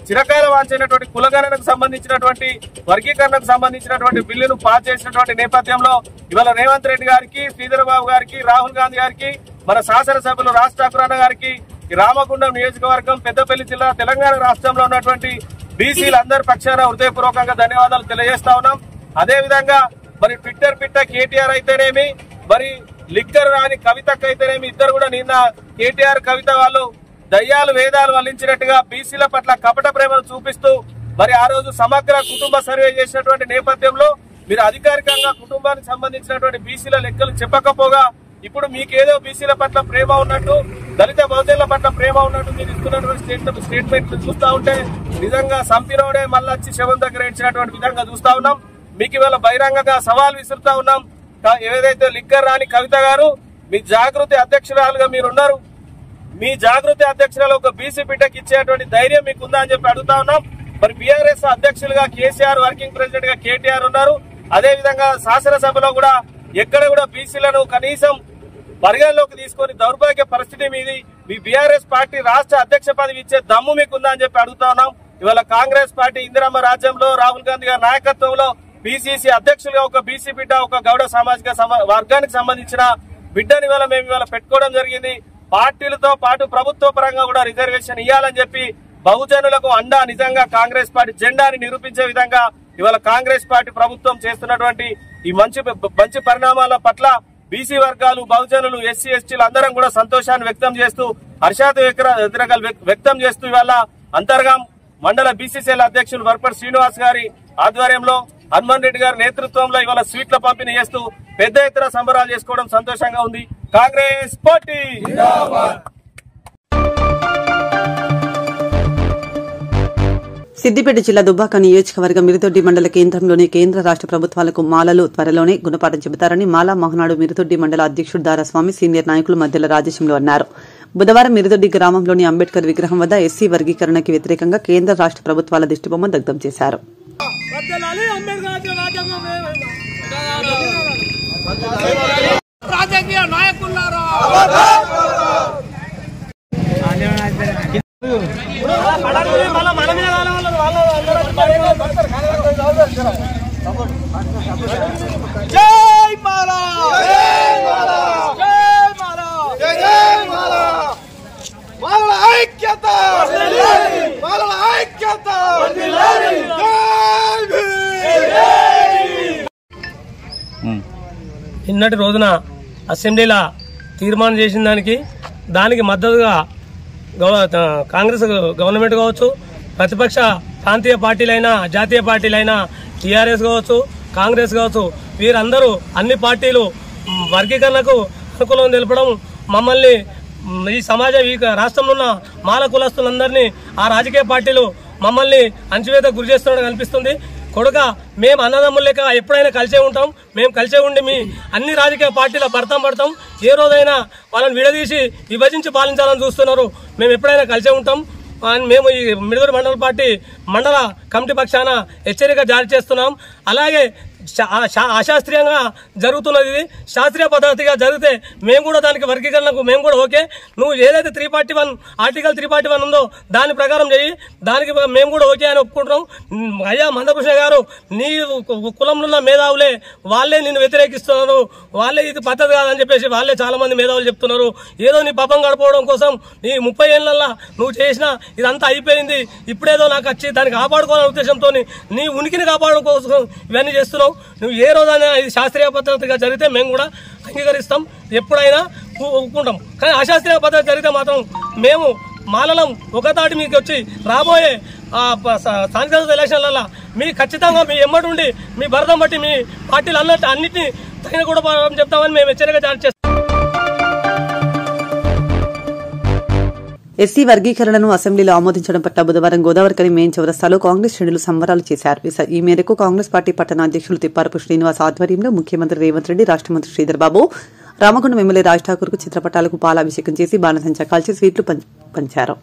చిరకాల వాంచినటువంటి కులగణనకు సంబంధించినటువంటి వర్గీకరణకు సంబంధించినటువంటి బిల్లును పాస్ చేసినటువంటి నేపథ్యంలో ఇవాళ రేవంత్ రెడ్డి గారికి, శ్రీధర్ బాబు గారికి, రాహుల్ గాంధీ గారికి, మన శాసనసభ్యులు రాజ్ ఠాకూర్ అన్న గారికి, రామగుండం నియోజకవర్గం, పెద్దపల్లి జిల్లా, తెలంగాణ రాష్ట్రంలో ఉన్నటువంటి బీసీలందరి పక్షాన హృదయపూర్వకంగా ధన్యవాదాలు తెలియజేస్తా ఉన్నాం. అదేవిధంగా మరి ట్విట్టర్ పిట్ట కేటీఆర్ అయితేనేమి, మరి లిక్కర్ రాని కవితకు అయితేనేమి, ఇద్దరు కూడా నిన్న కేటీఆర్, కవిత వాళ్ళు దయ్యాలు వేదాలు వల్లించినట్టుగా బీసీల పట్ల కపట ప్రేమను చూపిస్తూ మరి ఆ రోజు సమగ్ర కుటుంబ సర్వే చేసినటువంటి నేపథ్యంలో మీరు అధికారికంగా కుటుంబానికి సంబంధించినటువంటి బీసీల లెక్కలు చెప్పకపోగా ఇప్పుడు మీకేదో బీసీల పట్ల ప్రేమ ఉన్నట్టు, దళిత బహుజనుల పట్ల ప్రేమ ఉన్నట్టు మీరు ఇస్తున్నటువంటి స్టేట్మెంట్లు చూస్తా ఉంటే నిజంగా సంపినోడే మళ్ళీ వచ్చి శవం దగ్గర ఇచ్చినటువంటి విధంగా చూస్తా ఉన్నాం. మీకు ఇవాళ బహిరంగంగా సవాల్ విసురుతా ఉన్నాం. ఏదైతే లిక్కర్ రాణి కవిత గారు మీ జాగృతి అధ్యక్షురాలుగా మీరున్నారు, మీ జాగృతి అధ్యక్షురాలు ఒక బీసీ బిడ్డకి ఇచ్చేటువంటి ధైర్యం మీకు ఉందా అని చెప్పి అడుగుతా ఉన్నాం. మరి బీఆర్ఎస్ అధ్యక్షులుగా కేసీఆర్, వర్కింగ్ ప్రెసిడెంట్ గా కేటీఆర్ ఉన్నారు. అదే విధంగా శాసనసభలో కూడా ఎక్కడ కూడా బీసీలను కనీసం పరిగణలోకి తీసుకొని దౌర్భాగ్య పరిస్థితి మీది. మీ బీఆర్ఎస్ పార్టీ రాష్ట్ర అధ్యక్ష పదవి ఇచ్చే దమ్ము మీకుందా అని చెప్పి అడుగుతా ఉన్నాం. ఇవాళ కాంగ్రెస్ పార్టీ ఇందిరమ్మ రాజ్యంలో రాహుల్ గాంధీ గారి నాయకత్వంలో బీసీసీ అధ్యక్షులుగా ఒక బీసీ బిడ్డ, ఒక గౌడ సామాజిక వర్గానికి సంబంధించిన బిడ్డని మేము ఇవాళ పెట్టుకోవడం జరిగింది. పార్టీలతో పాటు ప్రభుత్వ పరంగా కూడా రిజర్వేషన్ ఇవ్వాలని చెప్పి బహుజనులకు అండా నిజంగా కాంగ్రెస్ పార్టీ జెండాని నిరూపించే విధంగా ఇవాళ కాంగ్రెస్ పార్టీ ప్రభుత్వం చేస్తున్నటువంటి ఈ మంచి పరిణామాల పట్ల బీసీ వర్గాలు, బహుజనులు, ఎస్సీ ఎస్టీలు అందరం కూడా సంతోషాన్ని వ్యక్తం చేస్తూ, హర్షాత వ్యక్తం చేస్తూ ఇవాళ అంతర్గాం మండల బీసీసీఎల్ అధ్యక్షులు వర్పర్ శ్రీనివాస్ గారి ఆధ్వర్యంలో హనుమాన్ రెడ్డి గారి నేతృత్వంలో ఇవాళ స్వీట్ల పంపిణీ చేస్తూ పెద్ద ఎత్తున సంబరాలు చేసుకోవడం సంతోషంగా ఉంది. కాంగ్రెస్ పార్టీ సిద్దిపేట జిల్లా దుబ్బాక నియోజకవర్గం మిరుదొడ్డి మండల కేంద్రంలోని కేంద్ర రాష్ట ప్రభుత్వాలకు మాలలు త్వరలోనే గుణపాఠం చెబుతారని మాలా మహనాడు మిరుదొడ్డి మండల అధ్యక్షుడు దారాస్వామి సీనియర్ నాయకులు మధ్యల రాజేశంలో అన్నారు. బుధవారం మిరుదొడ్డి గ్రామంలోని అంబేద్కర్ విగ్రహం వద్ద ఎస్సీ వర్గీకరణకి వ్యతిరేకంగా కేంద్ర రాష్ట ప్రభుత్వాల దిష్టిబొమ్మ దగ్ధం చేశారు. జై మాలా, జై మాలా, జై మాలా, జై మాలా. మాలల ఐక్యత, మాలల ఐక్యత. నిన్నటి రోజున అసెంబ్లీలో తీర్మానం చేసిన దానికి మద్దతుగా కాంగ్రెస్ గవర్నమెంట్ కావచ్చు, ప్రతిపక్ష ప్రాంతీయ పార్టీలైనా జాతీయ పార్టీలైనా టీఆర్ఎస్ కావచ్చు, కాంగ్రెస్ కావచ్చు, వీరందరూ అన్ని పార్టీలు వర్గీకరణకు అనుకూలం తెలపడం, మమ్మల్ని ఈ రాష్ట్రంలో ఉన్న మాల కులస్తులందరినీ ఆ రాజకీయ పార్టీలు మమ్మల్ని అణచివేత గురి చేస్తున్నట్టు కనిపిస్తుంది. కొడుక మేము అన్నదమ్ములు లెక్క ఎప్పుడైనా కలిసే ఉంటాం. మేము కలిసే ఉండి మీ అన్ని రాజకీయ పార్టీల పడతాం. ఏ రోజైనా వాళ్ళని విడదీసి విభజించి పాలించాలని చూస్తున్నారు. మేము ఎప్పుడైనా కలిసే ఉంటాం. మేము ఈ మిరుదొడ్డి మండల పార్టీ మండల కమిటీ పక్షాన హెచ్చరిక జారీ చేస్తున్నాం. అలాగే అశాస్త్రీయంగా జరుగుతున్నది, ఇది శాస్త్రీయ పద్ధతిగా జరిగితే మేము కూడా దానికి వర్గీకరణకు మేము కూడా ఓకే. నువ్వు ఏదైతే 341 ఆర్టికల్ 341 ఉందో దాని ప్రకారం చేయి, దానికి మేము కూడా ఓకే అని ఒప్పుకుంటున్నాం. అయ్యా మందకృష్ణ గారు, నీ కులంలో ఉన్న మేధావులే వాళ్ళే నిన్ను వ్యతిరేకిస్తున్నారు, వాళ్ళే ఇది పద్ధతి కాదని చెప్పేసి వాళ్ళే చాలా మంది మేధావులు చెప్తున్నారు. ఏదో నీ పాపం గడపడం కోసం నీ 30 ఏళ్లలో నువ్వు చేసిన ఇదంతా అయిపోయింది, ఇప్పుడేదో నాకు వచ్చి దాన్ని కాపాడుకోవాలనే ఉద్దేశంతో నీ ఉనికిని కాపాడడం కోసం ఇవన్నీ చేస్తున్నావు. నువ్వు ఏ రోజైనా ఇది శాస్త్రీయ పద్ధతిగా జరిగితే మేము కూడా అంగీకరిస్తాం, ఎప్పుడైనా ఒప్పుకుంటాం. కానీ అశాస్త్రీయ పద్ధతి జరిగితే మాత్రం మేము మాలలం ఒకతాటి మీకు వచ్చి రాబోయే స్థానిక ఎలక్షన్లలో మీ ఖచ్చితంగా మీ ఎమ్మటి ఉండి మీ భరతం బట్టి మీ పార్టీలు అన్నింటినీ తగిన కూడా చెప్తామని మేము హెచ్చరిక జారీ చేస్తాం. ఎస్సీ వర్గీకరణను అసెంబ్లీలో ఆమోదించడం పట్ల బుధవారం గోదావరికని మెయిన్ చౌరస్తాలో కాంగ్రెస్ శ్రేణులు సంబరాలు చేశారు. ఈ మేరకు కాంగ్రెస్ పార్టీ పట్టణ అధ్యక్షులు తిప్పారపు శ్రీనివాస్ ఆధ్వర్యంలో ముఖ్యమంత్రి రేవంత్ రెడ్డి, రాష్ట మంత్రి శ్రీధర్ బాబు, రామగుండం ఎమ్మెల్యే రాజ్ ఠాకూర్ కు చిత్రపటాలకు పాలాభిషేకం చేసి బాణసంచా కాల్చి స్వీట్లు పంచారు.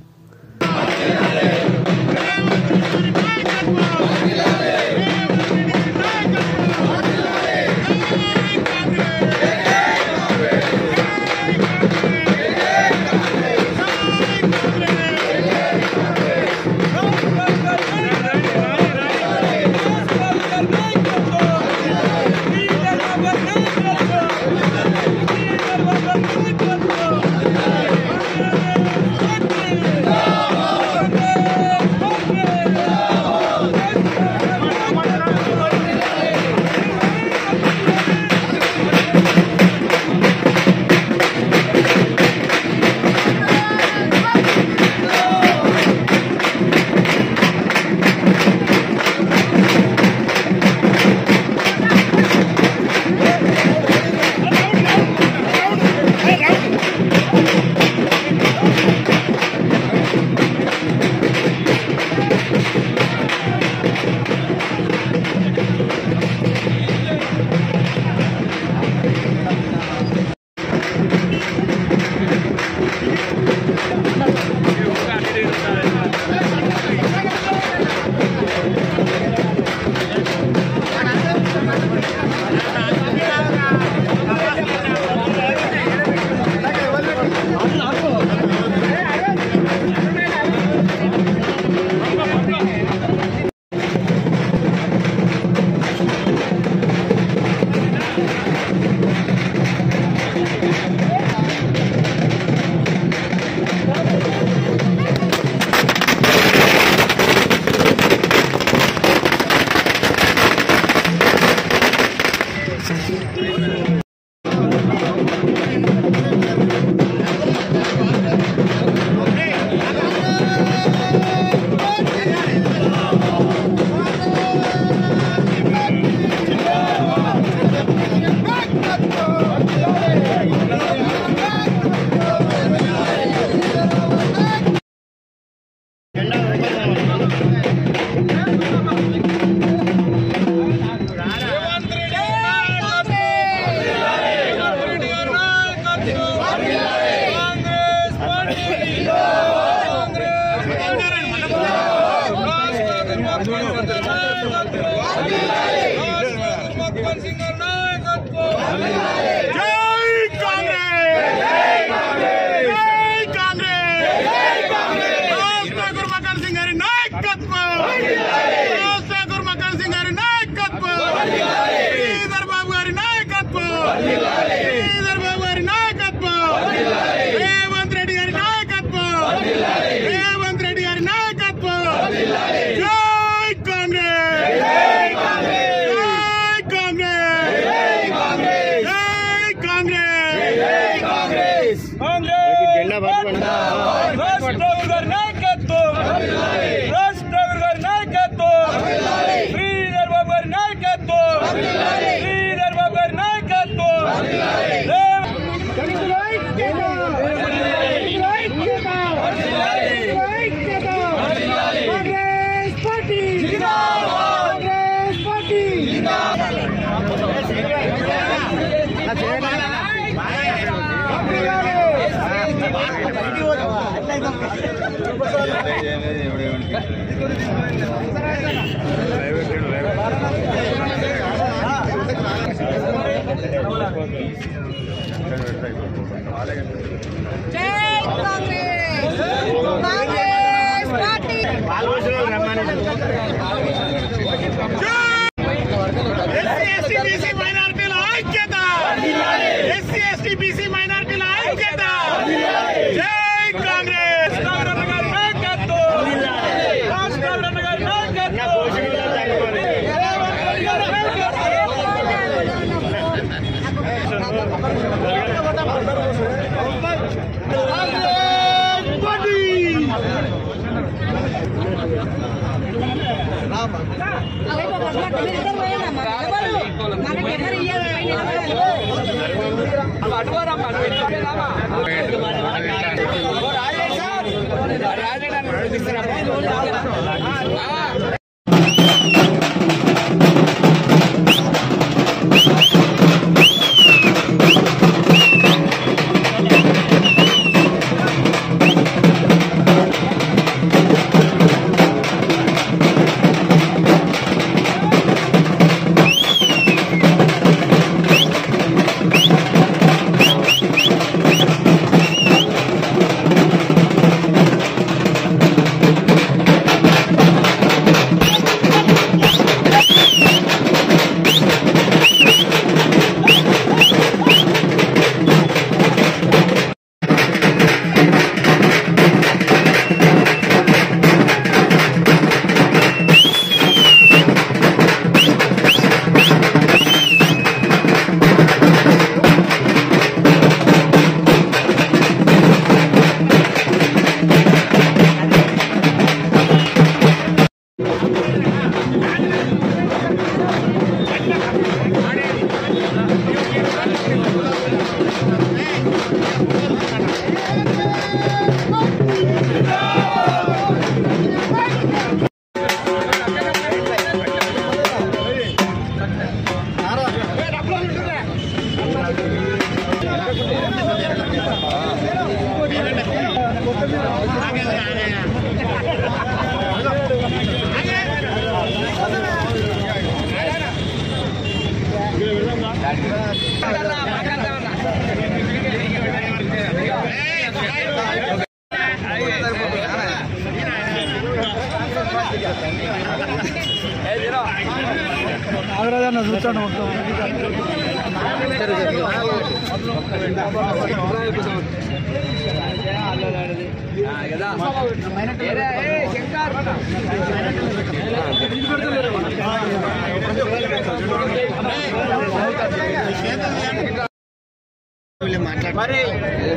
మరి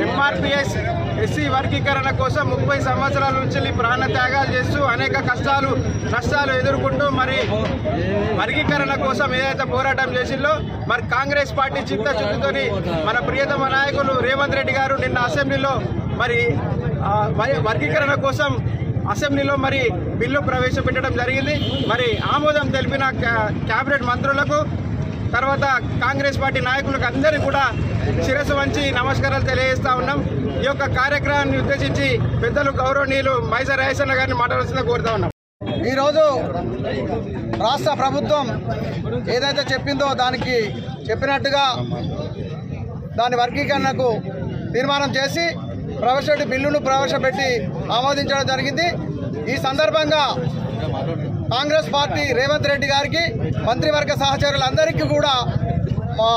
ఎంఆర్పిఎస్ ఎస్సీ వర్గీకరణ కోసం 30 సంవత్సరాల నుంచి ప్రాణ త్యాగాలు చేస్తూ అనేక నష్టాలు ఎదుర్కొంటూ మరి వర్గీకరణ కోసం ఏదైతే పోరాటం చేసిందో మరి కాంగ్రెస్ పార్టీ చిత్తశుద్ధితోని మన ప్రియతమ నాయకులు రేవంత్ రెడ్డి గారు నిన్న అసెంబ్లీలో మరి వర్గీకరణ కోసం అసెంబ్లీలో మరి బిల్లు ప్రవేశపెట్టడం జరిగింది. మరి ఆమోదం తెలిపిన కేబినెట్ మంత్రులకు తర్వాత కాంగ్రెస్ పార్టీ నాయకులకు అందరికీ కూడా శిరస్సు వంచి నమస్కారాలు తెలియజేస్తా ఉన్నాం. ఈ యొక్క కార్యక్రమాన్ని ఉద్దేశించి పెద్దలు గౌరవనీయులు మైసర్ రాజేశ్వర గారిని మాట్లాడాల్సిందిగా కోరుతా ఉన్నాం. ఈరోజు రాష్ట్ర ప్రభుత్వం ఏదైతే చెప్పిందో దానికి చెప్పినట్టుగా దాని వర్గీకరణకు తీర్మానం చేసి బిల్లును ప్రవేశపెట్టి ఆమోదించడం జరిగింది. ఈ సందర్భంగా కాంగ్రెస్ పార్టీ రేవంత్ రెడ్డి గారికి మంత్రివర్గ సహచరులందరికీ కూడా మా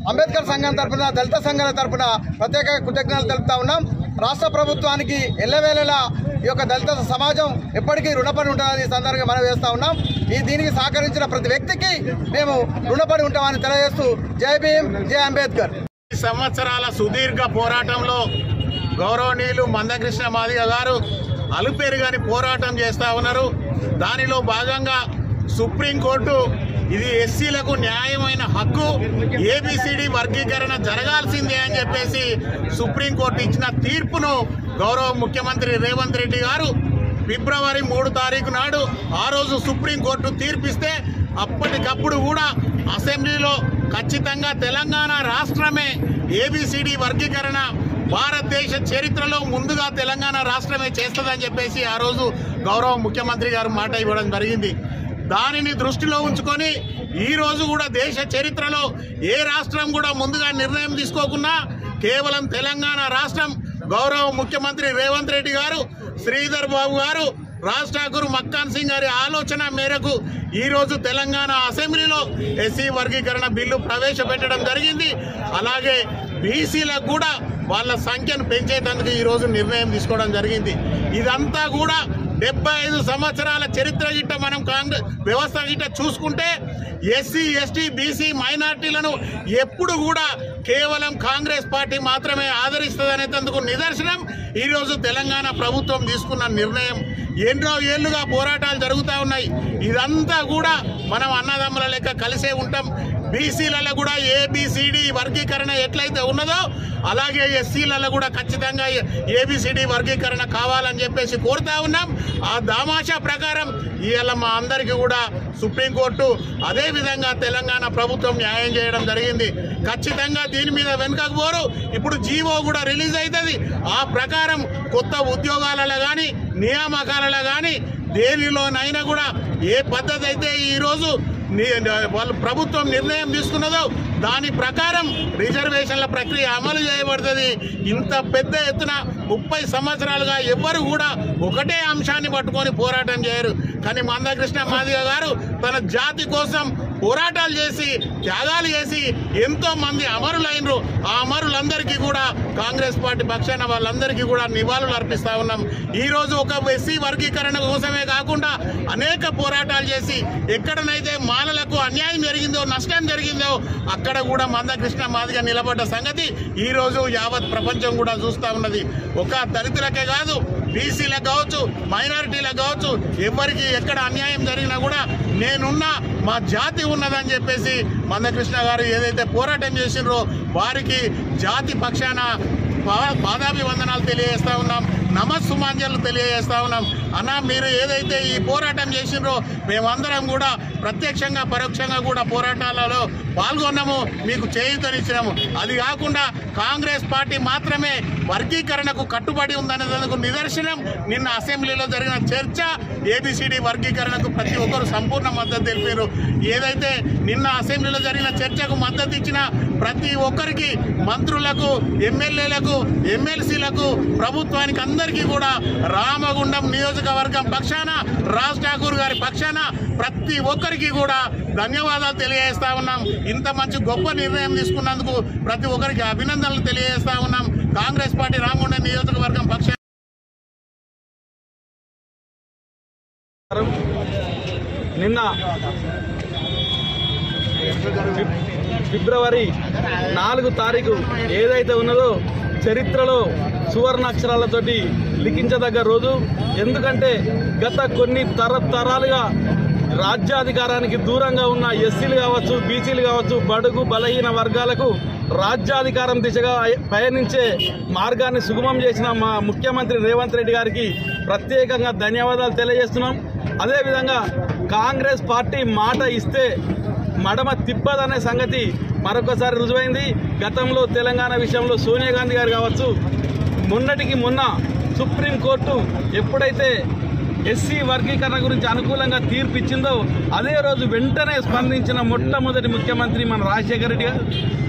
అంబేద్కర్ సంఘం తరఫున దళిత సంఘాల తరఫున ప్రత్యేక కృతజ్ఞతలు తెలుపుతా ఉన్నాం. రాష్ట్ర ప్రభుత్వానికి ఎల్లవేళలా ఈ యొక్క దళిత సమాజం ఎప్పటికీ రుణపడి ఉంటుందని సందర్భంగా మనం వేస్తూ ఉన్నాం. దీనికి సహకరించిన ప్రతి వ్యక్తికి మేము రుణపడి ఉంటామని తెలియజేస్తూ జై భీమ్, జై అంబేద్కర్. సంవత్సరాల సుదీర్ఘ పోరాటంలో గౌరవనీయులు మందకృష్ణ మాదిగ గారు అలుపెరుగని పోరాటం చేస్తూ ఉన్నారు. దానిలో భాగంగా సుప్రీంకోర్టు ఇది ఎస్సీలకు న్యాయమైన హక్కు, ఏబిసిడి వర్గీకరణ జరగాల్సిందే అని చెప్పేసి సుప్రీంకోర్టు ఇచ్చిన తీర్పును గౌరవ ముఖ్యమంత్రి రేవంత్ రెడ్డి గారు ఫిబ్రవరి 3 తారీఖు నాడు ఆ రోజు సుప్రీంకోర్టు తీర్పిస్తే అప్పటికప్పుడు కూడా అసెంబ్లీలో ఖచ్చితంగా తెలంగాణ రాష్ట్రమే ఏబిసిడి వర్గీకరణ భారతదేశ చరిత్రలో ముందుగా తెలంగాణ రాష్ట్రమే చేస్తుందని చెప్పేసి ఆ రోజు గౌరవ ముఖ్యమంత్రి గారు మాట ఇవ్వడం జరిగింది. దానిని దృష్టిలో ఉంచుకొని ఈ రోజు కూడా దేశ చరిత్రలో ఏ రాష్ట్రం కూడా ముందుగా నిర్ణయం తీసుకోకున్నా కేవలం తెలంగాణ రాష్ట్రం గౌరవ ముఖ్యమంత్రి రేవంత్ రెడ్డి గారు, శ్రీధర్ బాబు గారు, రాజ్ ఠాకూర్, మక్కాన్ సింగ్ గారి ఆలోచన మేరకు ఈ రోజు తెలంగాణ అసెంబ్లీలో ఎస్సీ వర్గీకరణ బిల్లు ప్రవేశపెట్టడం జరిగింది. అలాగే బీసీలకు కూడా వాళ్ళ సంఖ్యను పెంచేందుకు ఈ రోజు నిర్ణయం తీసుకోవడం జరిగింది. ఇదంతా కూడా 75 సంవత్సరాల చరిత్ర గిట్ట మనం కాంగ్రెస్ వ్యవస్థ గిట్ట చూసుకుంటే ఎస్సీ, ఎస్టీ, బీసీ మైనార్టీలను ఎప్పుడు కూడా కేవలం కాంగ్రెస్ పార్టీ మాత్రమే ఆదరిస్తుందనేందుకు నిదర్శనం ఈరోజు తెలంగాణ ప్రభుత్వం తీసుకున్న నిర్ణయం. ఎన్నో ఏళ్లుగా పోరాటాలు జరుగుతూ ఉన్నాయి. ఇదంతా కూడా మనం అన్నదమ్ముల లెక్క కలిసే ఉంటాం. బీసీలలో కూడా ఏబిసిడి వర్గీకరణ ఎట్లయితే ఉన్నదో అలాగే ఎస్సీలలో కూడా ఖచ్చితంగా ఏబిసిడి వర్గీకరణ కావాలని చెప్పేసి కోరుతా ఉన్నాం. ఆ దామాషా ప్రకారం ఇవాళ మా అందరికీ కూడా సుప్రీంకోర్టు అదేవిధంగా తెలంగాణ ప్రభుత్వం న్యాయం చేయడం జరిగింది. ఖచ్చితంగా దీని మీద వెనుకకు పోరు. ఇప్పుడు జీవో కూడా రిలీజ్ అవుతుంది. ఆ ప్రకారం కొత్త ఉద్యోగాలలో కానీ నియామకాలలో కానీ దేనిలోనైనా కూడా ఏ పద్ధతి అయితే ఈరోజు వాళ్ళు ప్రభుత్వం నిర్ణయం తీసుకున్నదో దాని ప్రకారం రిజర్వేషన్ల ప్రక్రియ అమలు చేయబడుతుంది. ఇంత పెద్ద ఎత్తున 30 సంవత్సరాలుగా ఎవ్వరు కూడా ఒకటే అంశాన్ని పట్టుకొని పోరాటం చేయరు. కానీ మందకృష్ణ మాదిగ గారు తన జాతి కోసం పోరాటాలు చేసి త్యాగాలు చేసి ఎంతో మంది అమరులైనరు. ఆ అమరులందరికీ కూడా కాంగ్రెస్ పార్టీ పక్షాన వాళ్ళందరికీ కూడా నివాళులు అర్పిస్తా ఉన్నాం. ఈరోజు ఒక ఎస్సీ వర్గీకరణ కోసమే కాకుండా అనేక పోరాటాలు చేసి ఎక్కడనైతే మాలలకు అన్యాయం జరిగిందో, నష్టం జరిగిందో అక్కడ కూడా మందకృష్ణ మాదిగ నిలబడ్డ సంగతి ఈ రోజు యావత్ ప్రపంచం కూడా చూస్తూ ఉన్నది. ఒక దళితులకే కాదు, బీసీలకు కావచ్చు, మైనారిటీలకు కావచ్చు, ఎవరికి ఎక్కడ అన్యాయం జరిగినా కూడా నేనున్నా, మా జాతి ఉన్నదని చెప్పేసి మందకృష్ణ గారు ఏదైతే పోరాటం చేసినారో వారికి జాతి పక్షాన పాదాభివందనాలు తెలియజేస్తా ఉన్నాం. నమస్సుమాంజలు తెలియజేస్తా ఉన్నాం. అన్న, మీరు ఏదైతే ఈ పోరాటం చేసినరో మేమందరం కూడా ప్రత్యక్షంగా పరోక్షంగా కూడా పోరాటాలలో పాల్గొన్నాము, మీకు చేయూతనిచ్చినాము. అది కాకుండా కాంగ్రెస్ పార్టీ మాత్రమే వర్గీకరణకు కట్టుబడి ఉందనేందుకు నిదర్శనం నిన్న అసెంబ్లీలో జరిగిన చర్చ. ఏబిసిడి వర్గీకరణకు ప్రతి ఒక్కరు సంపూర్ణ మద్దతు తెలిపారు. ఏదైతే నిన్న అసెంబ్లీలో జరిగిన చర్చకు మద్దతు ఇచ్చిన ప్రతి ఒక్కరికి, మంత్రులకు, ఎమ్మెల్యేలకు, ఎమ్మెల్సీలకు, ప్రభుత్వానికి అందరికీ కూడా రామగుండం నియోజకవర్గం పక్షాన, రాజ్ ఠాకూర్ గారి పక్షాన ప్రతి ఒక్కరికి కూడా ధన్యవాదాలు తెలియజేస్తా ఉన్నాం. ఇంత మంచి గొప్ప నిర్ణయం తీసుకున్నందుకు ప్రతి ఒక్కరికి అభినందనలు తెలియజేస్తా ఉన్నాం. కాంగ్రెస్ పార్టీ రామగుండం నియోజకవర్గం పక్షాన నిన్న ఫిబ్రవరి 4 తారీఖు ఏదైతే ఉన్నదో చరిత్రలో సువర్ణాక్షరాలతోటి లిఖించదగ్గ రోజు. ఎందుకంటే గత కొన్ని తరాలుగా రాజ్యాధికారానికి దూరంగా ఉన్న ఎస్సీలు కావచ్చు, బీసీలు కావచ్చు, బడుగు బలహీన వర్గాలకు రాజ్యాధికారం దిశగా పయనించే మార్గాన్ని సుగమం చేసిన మా ముఖ్యమంత్రి రేవంత్ రెడ్డి గారికి ప్రత్యేకంగా ధన్యవాదాలు తెలియజేస్తున్నాం. అదేవిధంగా కాంగ్రెస్ పార్టీ మాట ఇస్తే మడమ తిప్పదనే సంగతి మరొకసారి రుజువైంది. గతంలో తెలంగాణ విషయంలో సోనియా గాంధీ గారు కావచ్చు, మొన్నటికి మొన్న సుప్రీంకోర్టు ఎప్పుడైతే ఎస్సీ వర్గీకరణ గురించి అనుకూలంగా తీర్పు ఇచ్చిందో అదే రోజు వెంటనే స్పందించిన మొట్టమొదటి ముఖ్యమంత్రి మన రాజశేఖర రెడ్డి గారు,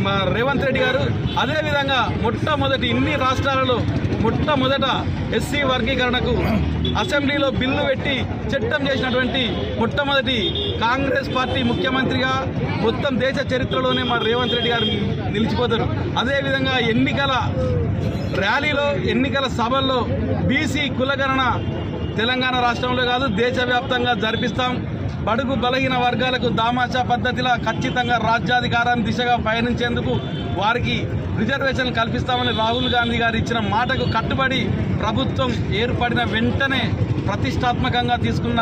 మన రేవంత్ రెడ్డి గారు. అదేవిధంగా మొట్టమొదటి ఇన్ని రాష్ట్రాలలో మొట్టమొదట ఎస్సీ వర్గీకరణకు అసెంబ్లీలో బిల్లు పెట్టి చట్టం చేసినటువంటి మొట్టమొదటి కాంగ్రెస్ పార్టీ ముఖ్యమంత్రిగా మొత్తం దేశ చరిత్రలోనే మన రేవంత్ రెడ్డి గారు నిలిచిపోతారు. అదేవిధంగా ఎన్నికల ర్యాలీలో, ఎన్నికల సభల్లో బీసీ కులగణన తెలంగాణ రాష్ట్రంలో కాదు దేశవ్యాప్తంగా జరిపిస్తాం. బడుగు బలహీన వర్గాలకు దామాషా పద్ధతిలో ఖచ్చితంగా రాజ్యాధికారం దిశగా పయనించేందుకు వారికి రిజర్వేషన్లు కల్పిస్తామని రాహుల్ గాంధీ గారు ఇచ్చిన మాటకు కట్టుబడి ప్రభుత్వం ఏర్పడిన వెంటనే ప్రతిష్టాత్మకంగా తీసుకున్న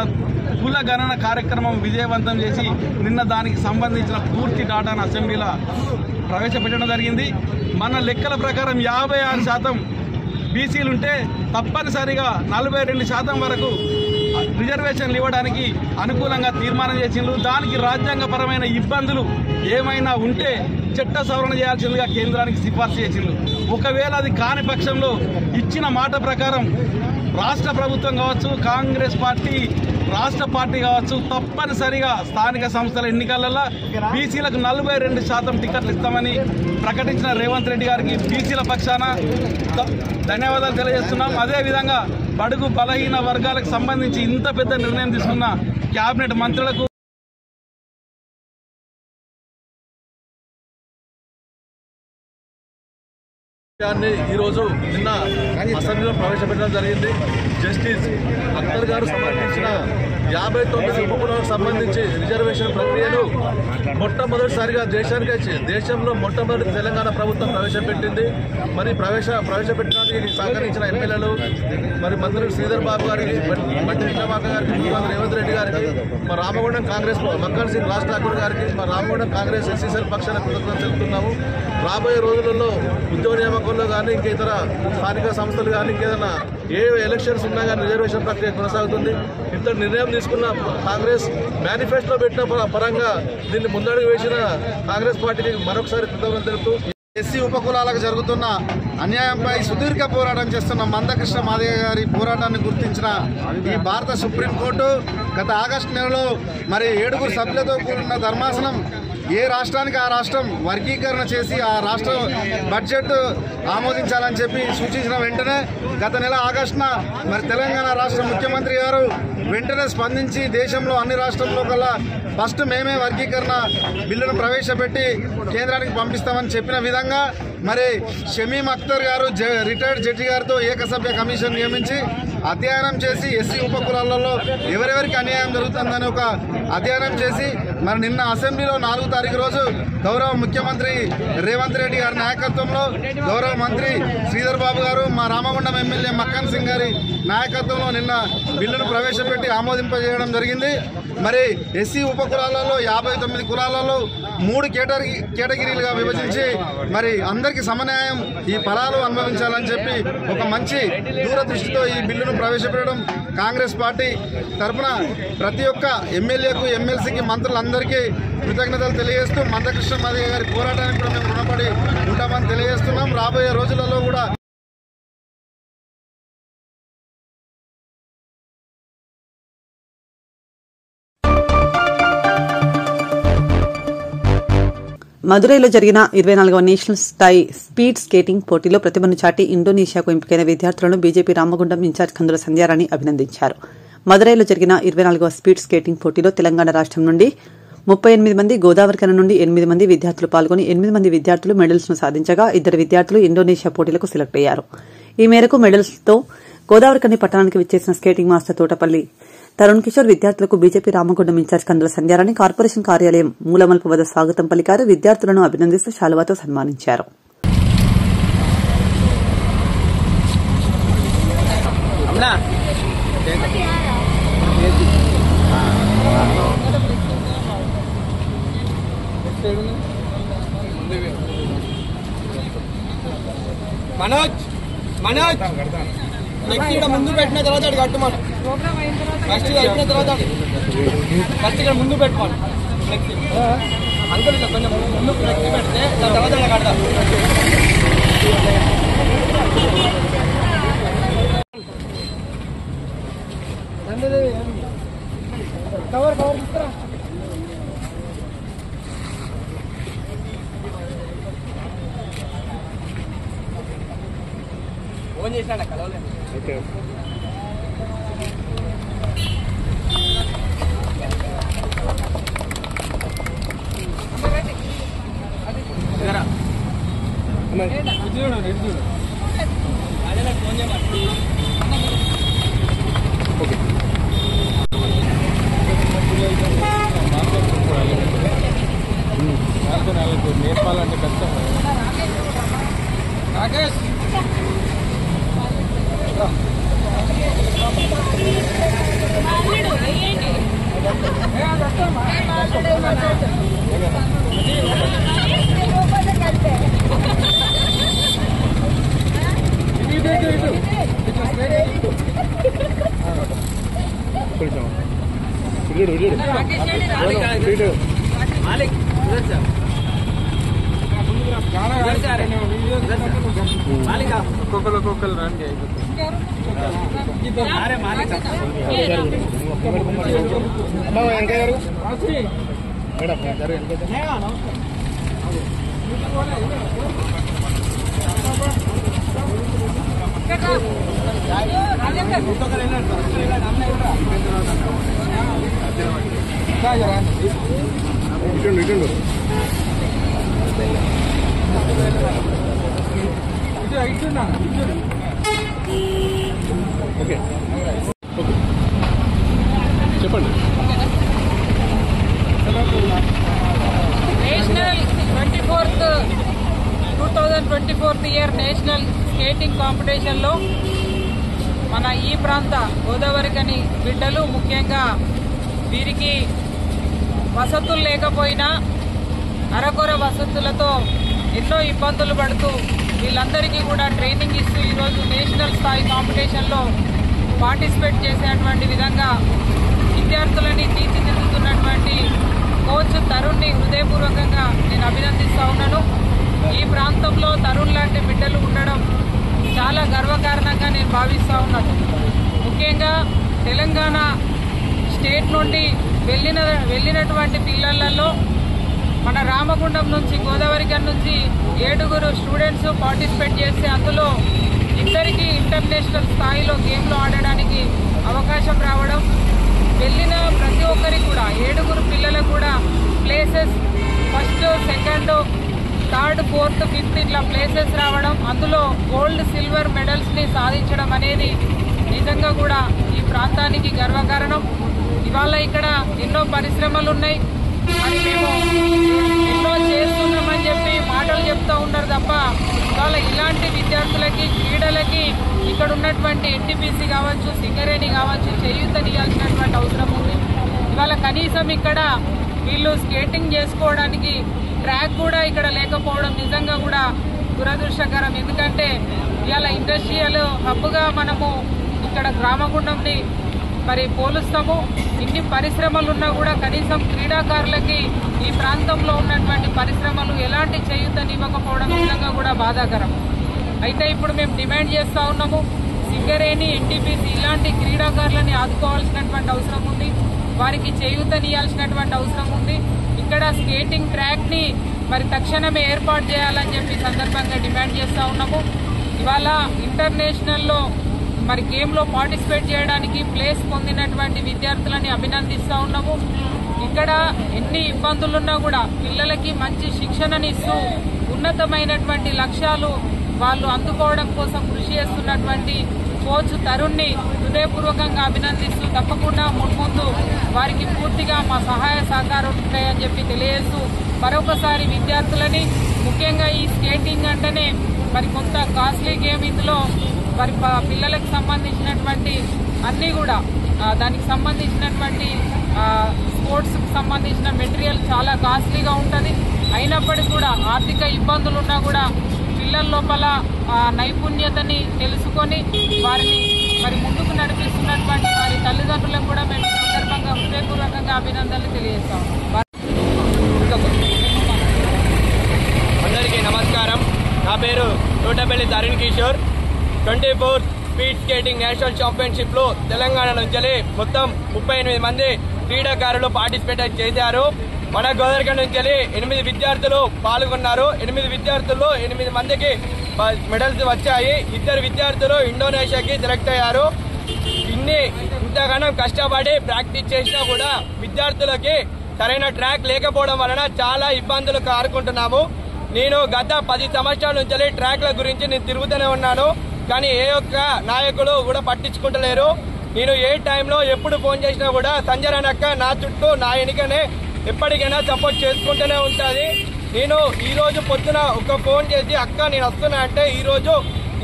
కుల గణన కార్యక్రమం విజయవంతం చేసి నిన్న దానికి సంబంధించిన పూర్తి డాటాను అసెంబ్లీలో ప్రవేశపెట్టడం జరిగింది. మన లెక్కల ప్రకారం 56% బీసీలుంటే తప్పనిసరిగా 42% వరకు రిజర్వేషన్లు ఇవ్వడానికి అనుకూలంగా తీర్మానం చేసిండ్రు. దానికి రాజ్యాంగపరమైన ఇబ్బందులు ఏమైనా ఉంటే చట్ట సవరణ చేయాల్సిందిగా కేంద్రానికి సిఫార్సు చేసిండ్రు. ఒకవేళ అది కాని పక్షంలో ఇచ్చిన మాట ప్రకారం రాష్ట్ర ప్రభుత్వం కావచ్చు, కాంగ్రెస్ పార్టీ రాష్ట్ర పార్టీ కావచ్చు, తప్పనిసరిగా స్థానిక సంస్థల ఎన్నికలలో బీసీలకు 42% టికెట్లు ఇస్తామని ప్రకటించిన రేవంత్ రెడ్డి గారికి బీసీల పక్షాన ధన్యవాదాలు తెలియజేస్తున్నాం. అదేవిధంగా బడుగు బలహీన వర్గాలకు సంబంధించి ఇంత పెద్ద నిర్ణయం తీసుకున్న కేబినెట్ మంత్రులకు ఈరోజు నిన్న అసెంబ్లీలో ప్రవేశపెట్టడం జరిగింది. జస్టిస్ అక్తర్ గారు సమర్పించిన 59 ఉపకులాలకు సంబంధించి రిజర్వేషన్ ప్రక్రియను మొట్టమొదటిసారిగా దేశంలో మొట్టమొదటి తెలంగాణ ప్రభుత్వం ప్రవేశపెట్టింది. మరి ప్రవేశపెట్టడానికి సహకరించిన ఎమ్మెల్యేలు, మరి మంత్రి శ్రీధర్ బాబు గారికి, మంత్రి విక్రమార్క గారికి, ముఖ్యమంత్రి రేవంత్ రెడ్డి గారికి, మా రామగుండం కాంగ్రెస్ మక్కన్ సింగ్ రాజ్ ఠాకూర్ గారికి, మా రామగుండం కాంగ్రెస్ ఎస్సీసీఎల్ పక్షాన కృతజ్ఞతలు తెలుపుతున్నాము. రాబోయే రోజులలో ఉద్యోగ నియామకంలో కానీ ఇంకా ఇతర స్థానిక సంస్థలు కానీ ఇంకేదైనా ఏ ఎలక్షన్స్ ఉన్నా కానీ రిజర్వేషన్ ప్రక్రియ కొనసాగుతుంది. ఇంత నిర్ణయం తీసుకున్న కాంగ్రెస్ మేనిఫెస్టోలో పెట్టిన పరంగా దీన్ని ముందడుగు వేసిన కాంగ్రెస్ పార్టీకి మరొకసారి కృతజ్ఞతలు తెలుపుతూ ఎస్సీ ఉపకులాలకు జరుగుతున్న అన్యాయంపై సుదీర్ఘ పోరాటం చేస్తున్న మందకృష్ణ మాదిగ గారి పోరాటాన్ని గుర్తించిన ఈ భారత సుప్రీంకోర్టు గత ఆగస్టు నెలలో మరి 7 సభ్యులతో కూడిన ధర్మాసనం ఏ రాష్ట్రానికి ఆ రాష్ట్రం వర్గీకరణ చేసి ఆ రాష్ట్ర బడ్జెట్ ఆమోదించాలని చెప్పి సూచించిన వెంటనే గత నెల ఆగస్టున మరి తెలంగాణ రాష్ట్ర ముఖ్యమంత్రి గారు వెంటనే స్పందించి దేశంలో అన్ని రాష్ట్రాల్లో కల్లా ఫస్ట్ మేమే వర్గీకరణ బిల్లును ప్రవేశపెట్టి కేంద్రానికి పంపిస్తామని చెప్పిన విధంగా మరి షమీమ్ అఖ్తర్ గారు రిటైర్డ్ జడ్జి గారితో ఏకసభ్య కమిషన్ నియమించి అధ్యయనం చేసి ఎస్సీ ఉపకులాలలో ఎవరెవరికి అన్యాయం జరుగుతుందని ఒక అధ్యయనం చేసి మరి నిన్న అసెంబ్లీలో 4 తారీఖు రోజు గౌరవ ముఖ్యమంత్రి రేవంత్ రెడ్డి గారి నాయకత్వంలో గౌరవ మంత్రి శ్రీధర్ బాబు గారు, మా రామగుండం ఎమ్మెల్యే మక్కన్ సింగ్ గారి నాయకత్వంలో నిన్న బిల్లును ప్రవేశపెట్టి ఆమోదింపజేయడం జరిగింది. మరి ఎస్సీ ఉపకులాలలో 59 కులాలలో 3 కేటగిరీలుగా విభజించి మరి అందరికీ సమన్యాయం ఈ ఫలాలు అనుభవించాలని చెప్పి ఒక మంచి దూరదృష్టితో ఈ బిల్లును ప్రవేశపెట్టడం కాంగ్రెస్ పార్టీ తరఫున ప్రతి ఒక్క ఎమ్మెల్యేకు ఎమ్మెల్సీకి మంత్రులందరికీ కృతజ్ఞతలు తెలియజేస్తూ మందకృష్ణ మాదిగ గారి పోరాటానికి కూడా మేము రుణపడి ఉంటామని తెలియజేస్తున్నాం. రాబోయే రోజులలో కూడా మదురైలో జరిగిన 24వ నేషనల్ స్థాయి స్పీడ్ స్కేటింగ్ పోటీలో ప్రతిభను చాటి ఇండోనేషియాకు ఎంపికైన విద్యార్థులను బీజేపీ రామగుండం ఇన్ఛార్జ్ కందుల సంధ్యారాణి అభినందించారు. మదురైలో జరిగిన 24వ స్పీడ్ స్కేటింగ్ పోటీలో తెలంగాణ రాష్ట్రం నుండి 38 మంది, గోదావరిఖని నుండి 8 మంది విద్యార్థులు పాల్గొని 8 మంది విద్యార్థులు మెడల్స్ ను సాధించగా 2 విద్యార్థులు ఇండోనేషియా పోటీలకు సెలెక్ట్ అయ్యారు. ఈ మేరకు మెడల్స్ తో గోదావరిఖని పట్టణానికి విచ్చేసిన స్కేటింగ్ మాస్టర్ తోటపల్లి తరుణ్ కిషోర్ విద్యార్థులకు బీజేపీ రామగుండం ఇన్ఛార్జ్ కందుల సంధ్యారాణి కార్పొరేషన్ కార్యాలయం మూలమల్పు వద్ద స్వాగతం పలికారు. విద్యార్థులను అభినందిస్తూ శాలువాతో సన్మానించారు. మనోజ్ నెక్స్ట్ ఇక్కడ ముందు పెట్టిన తర్వాత కట్టుమాను. ఫస్ట్ అయిపోయిన తర్వాత ఫస్ట్ ఇక్కడ ముందు పెట్టుకోండి. అంకుల్ ఇలా కొంచెం ముందు ఫ్లెక్సీ పెడితే దాని తర్వాత ఇలా కడతాం. కవర్ కవర్ తీసుకురా. ఫోన్ చేసినా కలవలేదు. ఓకే అదే నాకు ఫోన్ చేయమని. నేర్పాలంటే కష్టం. రాకేష్ ఒక్కొక్కరు రండి. వెంకయ్య గారు ఓకే చెప్పండి. నేషనల్ 2024 ఇయర్ నేషనల్ స్కేటింగ్ కాంపిటీషన్లో మన ఈ ప్రాంత గోదావరిఖని బిడ్డలు ముఖ్యంగా వీరికి వసతులు లేకపోయినా అరకొర వసతులతో ఎన్నో ఇబ్బందులు పడుతూ వీళ్ళందరికీ కూడా ట్రైనింగ్ ఇస్తూ ఈరోజు నేషనల్ స్థాయి కాంపిటీషన్లో పార్టిసిపేట్ చేసేటువంటి విధంగా విద్యార్థులని తీర్చిదిద్దుతున్నటువంటి కోచ్ తరుణ్ని హృదయపూర్వకంగా నేను అభినందిస్తూ ఉన్నాను. ఈ ప్రాంతంలో తరుణ్ లాంటి బిడ్డలు ఉండడం చాలా గర్వకారణంగా నేను భావిస్తూ ఉన్నాను. ముఖ్యంగా తెలంగాణ స్టేట్ నుండి వెళ్ళినటువంటి పిల్లలలో మన రామగుండం నుంచి గోదావరిఖని నుంచి 7 స్టూడెంట్స్ పార్టిసిపేట్ చేస్తే అందులో 2 ఇంటర్నేషనల్ స్థాయిలో గేమ్లో ఆడడానికి అవకాశం రావడం, వెళ్ళిన ప్రతి ఒక్కరికి కూడా 7 పిల్లలకు కూడా places first, second, third, fourth, fifth ఇట్లా ప్లేసెస్ రావడం, అందులో గోల్డ్, సిల్వర్ మెడల్స్ని సాధించడం అనేది నిజంగా కూడా ఈ ప్రాంతానికి గర్వకారణం. ఇవాళ ఇక్కడ ఎన్నో పరిశ్రమలు ఉన్నాయి, మరి మేము ఎన్నో చేస్తున్నామని చెప్పి మాటలు చెప్తూ ఉన్నారు తప్ప ఇవాళ ఇలాంటి విద్యార్థులకి, క్రీడలకి ఇక్కడ ఉన్నటువంటి ఎన్టీపీసీ కావచ్చు, సింగరేణి కావచ్చు చేయూతనియాల్సినటువంటి అవసరం ఉంది. ఇవాళ కనీసం ఇక్కడ వీళ్ళు స్కేటింగ్ చేసుకోవడానికి ట్రాక్ కూడా ఇక్కడ లేకపోవడం నిజంగా కూడా దురదృష్టకరం. ఎందుకంటే ఇవాళ ఇండస్ట్రియల్ హబ్గా మనము ఇక్కడ రామగుండంని మరి పోలుస్తాము. ఇన్ని పరిశ్రమలు ఉన్నా కూడా కనీసం క్రీడాకారులకి ఈ ప్రాంతంలో ఉన్నటువంటి పరిశ్రమలు ఎలాంటి చేయూతనివ్వకపోవడం నిజంగా కూడా బాధాకరం. అయితే ఇప్పుడు మేము డిమాండ్ చేస్తూ ఉన్నాము, సింగరేణి, ఎన్టీపీసీ ఇలాంటి క్రీడాకారులని ఆదుకోవాల్సినటువంటి అవసరం ఉంది, వారికి చేయూతనియాల్సినటువంటి అవసరం ఉంది. ఇక్కడ స్కేటింగ్ ట్రాక్ని మరి తక్షణమే ఏర్పాటు చేయాలని చెప్పి సందర్భంగా డిమాండ్ చేస్తూ ఉన్నాము. ఇవాళ ఇంటర్నేషనల్లో మరి గేమ్లో పార్టిసిపేట్ చేయడానికి ప్లేస్ పొందినటువంటి విద్యార్థులని అభినందిస్తూ ఉన్నాము. ఇక్కడ ఎన్ని ఇబ్బందులున్నా కూడా పిల్లలకి మంచి శిక్షణనిస్తూ ఉన్నతమైనటువంటి లక్ష్యాలు వాళ్ళు అందుకోవడం కోసం కృషి చేస్తున్నటువంటి కోచ్ తరుణ్ని హృదయపూర్వకంగా అభినందిస్తూ తప్పకుండా ముందు వారికి పూర్తిగా మా సహాయ సహకారం ఉంటాయని చెప్పి తెలియజేస్తూ మరొకసారి విద్యార్థులని, ముఖ్యంగా ఈ స్కేటింగ్ అంటేనే మరి కొంత కాస్ట్లీ గేమ్, ఇందులో మరి పిల్లలకు సంబంధించినటువంటి అన్నీ కూడా దానికి సంబంధించినటువంటి స్పోర్ట్స్కి సంబంధించిన మెటీరియల్ చాలా కాస్ట్లీగా ఉంటుంది. అయినప్పటికీ కూడా ఆర్థిక ఇబ్బందులు ఉన్నా కూడా పిల్లల లోపల నైపుణ్యతని తెలుసుకొని వారిని మరి ముందుకు నడిపిస్తున్నటువంటి వారి తల్లిదండ్రులకు కూడా మేము సందర్భంగా హృదయపూర్వకంగా అభినందనలు తెలియజేస్తాం. అందరికీ నమస్కారం. నా పేరు Thotapalli Tarun Kishore. 24th speed skating national ఛాంపియన్షిప్లో తెలంగాణ నుంచి మొత్తం 38 మంది క్రీడాకారులు పార్టిసిపేట్ చేశారు. మన గోదావరిఖండ్ నుంచి 8 విద్యార్థులు పాల్గొన్నారు. 8 విద్యార్థుల్లో 8 మందికి మెడల్స్ వచ్చాయి. 2 విద్యార్థులు ఇండోనేషియాకి సెలెక్ట్ అయ్యారు. ఇంతగానం కష్టపడి ప్రాక్టీస్ చేసినా కూడా విద్యార్థులకి సరైన ట్రాక్ లేకపోవడం వలన చాలా ఇబ్బందులు కారుకుంటున్నాము. నేను గత 10 సంవత్సరాల నుంచి ట్రాక్ల గురించి నేను తిరుగుతూనే ఉన్నాను, కానీ ఏ ఒక్క నాయకులు కూడా పట్టించుకుంటలేరు. నేను ఏ టైంలో ఎప్పుడు ఫోన్ చేసినా కూడా సంజయ్ అక్క నా చుట్టూ నా వెనుకనే ఎప్పటికైనా సపోర్ట్ చేసుకుంటూనే ఉంటుంది. నేను ఈరోజు పొద్దున ఒక ఫోన్ చేసి అక్క నేను వస్తున్నా అంటే ఈరోజు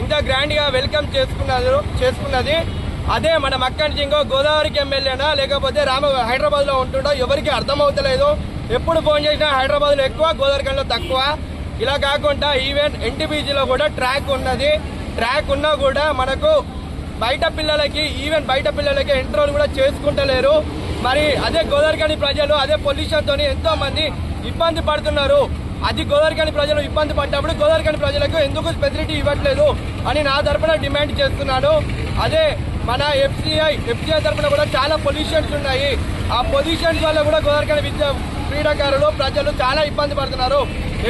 ఇంత గ్రాండ్గా వెల్కమ్ చేసుకున్నది అదే మన మక్కన్ సింగ్ గోదావరికి ఎమ్మెల్యేనా లేకపోతే హైదరాబాద్లో ఉంటుండో ఎవరికి అర్థమవుతలేదు. ఎప్పుడు ఫోన్ చేసినా హైదరాబాద్లో ఎక్కువ, గోదావరిఖండ్లో తక్కువ. ఇలా కాకుండా ఈవెన్ ఎన్టీపీసీలో కూడా ట్రాక్ ఉన్నది. ట్రాక్ ఉన్నా కూడా మనకు బయట పిల్లలకి ఎంట్రోల్ కూడా చేసుకుంటలేరు. మరి అదే గోదావరిఖండ్ ప్రజలు అదే పొల్యూషన్తో ఎంతో మంది ఇబ్బంది పడుతున్నారు. అది గోదావరిఖండ్ ప్రజలు ఇబ్బంది పడ్డప్పుడు గోదావరిఖండ్ ప్రజలకు ఎందుకు ఫెసిలిటీ ఇవ్వట్లేదు అని నా తరఫున డిమాండ్ చేస్తున్నాను. అదే మన ఎఫ్సిఐ తరఫున కూడా చాలా పొల్యూషన్స్ ఉన్నాయి. ఆ పొల్యూషన్స్ వల్ల కూడా గోదావరిఖండ్ క్రీడాకారులు ప్రజలు చాలా ఇబ్బంది పడుతున్నారు.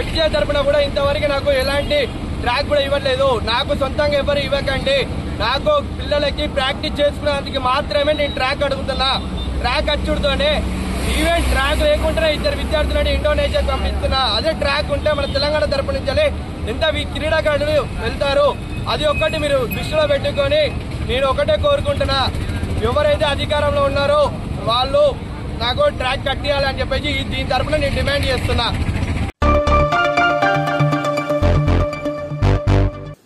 ఎఫ్సిఐ తరఫున కూడా ఇంతవరకు నాకు ఎలాంటి ట్రాక్ కూడా ఇవ్వట్లేదు. నాకు సొంతంగా ఎవరు ఇవ్వకండి, నాకు పిల్లలకి ప్రాక్టీస్ చేసుకోవడానికి మాత్రమే నేను ట్రాక్ అడుగుతున్నా. ట్రాక్ అచ్చుడుతోనే ఈవెన్ ట్రాక్ లేకుండానే 2 విద్యార్థులని ఇండోనేషియాకి పంపిస్తున్నా. అదే ట్రాక్ ఉంటే మన తెలంగాణ తరపు నుంచి ఎంత క్రీడాకారులు వెళ్తారు. అది ఒక్కటి మీరు దృష్టిలో పెట్టుకొని నేను ఒకటే కోరుకుంటున్నా, ఎవరైతే అధికారంలో ఉన్నారో వాళ్ళు నాకు ట్రాక్ కట్టియాలని చెప్పేసి దీని తరపున నేను డిమాండ్ చేస్తున్నా.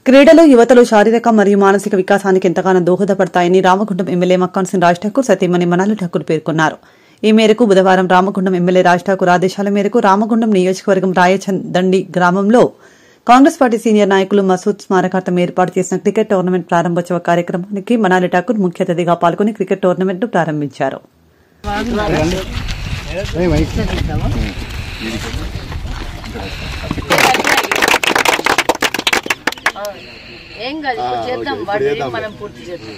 క్రీడలు యువతలో శారీరక మరియు మానసిక వికాసానికి ఎంతగానో దోహదపడతాయని రామగుండం ఎమ్మెల్యే మక్కాన్ సింగ్ రాజ్ ఠాకూర్ సతీమణి మనాలి ఠాకూర్ పేర్కొన్నారు. ఈ మేరకు బుధవారం రామగుండం ఎమ్మెల్యే రాజ్ ఠాకూర్ ఆదేశాల మేరకు రామగుండం నియోజకవర్గం రాయచందండి గ్రామంలో కాంగ్రెస్ పార్టీ సీనియర్ నాయకులు మసూద్ స్మారకార్థం ఏర్పాటు చేసిన క్రికెట్ టోర్నమెంట్ ప్రారంభోత్సవ కార్యక్రమానికి మనాలి ఠాకూర్ ముఖ్య అతిథిగా పాల్గొని క్రికెట్ టోర్నమెంట్ ను ప్రారంభించారు. ఏం కాదు, ఇప్పుడు చేద్దాం, వాడు మనం పూర్తి చేద్దాం.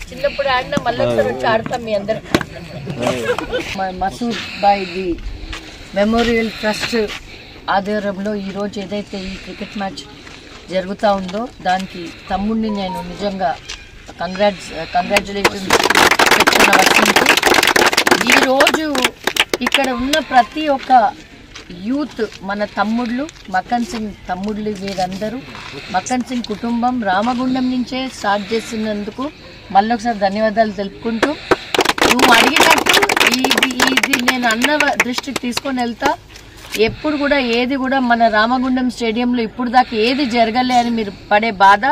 చిన్నప్పుడు ఆడినా మళ్ళీ వచ్చి ఆడతాం మీ అందరు. Masood Bhai the memorial trust ఆధ్వర్యంలో ఈరోజు ఏదైతే ఈ క్రికెట్ మ్యాచ్ జరుగుతూ ఉందో దానికి తమ్ముడిని నేను నిజంగా కంగ్రాచులేషన్స్ చెప్తున్న వర్షంకి. ఈరోజు ఇక్కడ ఉన్న ప్రతి ఒక్క యూత్ మన తమ్ముళ్ళు, మక్కన్ సింగ్ తమ్ముళ్ళు, వీరందరూ మక్కన్ సింగ్ కుటుంబం రామగుండం నుంచే స్టార్ట్ చేస్తున్నందుకు మళ్ళొకసారి ధన్యవాదాలు తెలుపుకుంటూ, నువ్వు అడిగినట్టు ఇది నేను అన్న దృష్టికి తీసుకొని వెళ్తా. ఎప్పుడు కూడా ఏది కూడా మన రామగుండం స్టేడియంలో ఇప్పుడు దాకా ఏది జరగలే అని మీరు పడే బాధ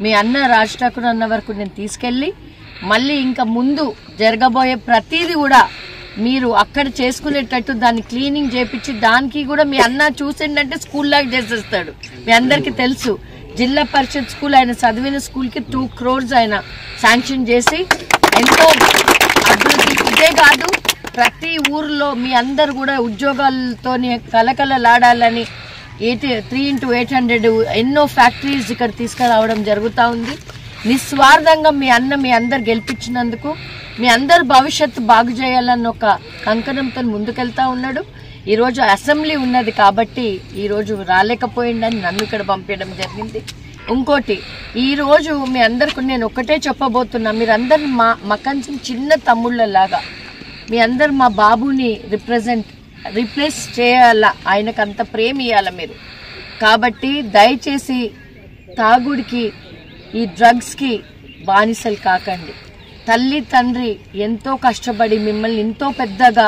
మీ అన్న రాజ్ ఠాకూర్ అన్న వరకు నేను తీసుకెళ్ళి మళ్ళీ ఇంకా ముందు జరగబోయే ప్రతిదీ కూడా మీరు అక్కడ చేసుకునేటట్టు దాన్ని క్లీనింగ్ చేపించి దానికి కూడా మీ అన్న చూసిందంటే స్కూల్ లాగా చేసేస్తాడు. మీ అందరికీ తెలుసు, జిల్లా పరిషత్ స్కూల్ ఆయన చదివిన స్కూల్కి 2 crores ఆయన శాంక్షన్ చేసి ఎంతో అభివృద్ధి. ఇదే కాదు, ప్రతి ఊర్లో మీ అందరు కూడా ఉద్యోగాలతోని కలకలలాడాలని 3x800 ఎన్నో ఫ్యాక్టరీస్ ఇక్కడ తీసుకురావడం జరుగుతూ ఉంది. నిస్వార్థంగా మీ అన్న మీ అందరు గెలిపించినందుకు మీ అందరు భవిష్యత్తు బాగు చేయాలన్న ఒక కంకణంతో ముందుకెళ్తా ఉన్నాడు. ఈరోజు అసెంబ్లీ ఉన్నది కాబట్టి ఈరోజు రాలేకపోయిందని నన్ను ఇక్కడ పంపించడం జరిగింది. ఇంకోటి, ఈరోజు మీ అందరికి నేను ఒకటే చెప్పబోతున్నా, మీరందరు మక్కన్ సింగ్ చిన్న తమ్ముళ్ళలాగా మీ అందరు మా బాబుని రీప్లేస్ చేయాలా, ఆయనకు అంత ప్రేమ ఇవ్వాలా మీరు. కాబట్టి దయచేసి తాగుడికి ఈ డ్రగ్స్కి బానిసలు కాకండి. తల్లి తండ్రి ఎంతో కష్టపడి మిమ్మల్ని ఎంతో పెద్దగా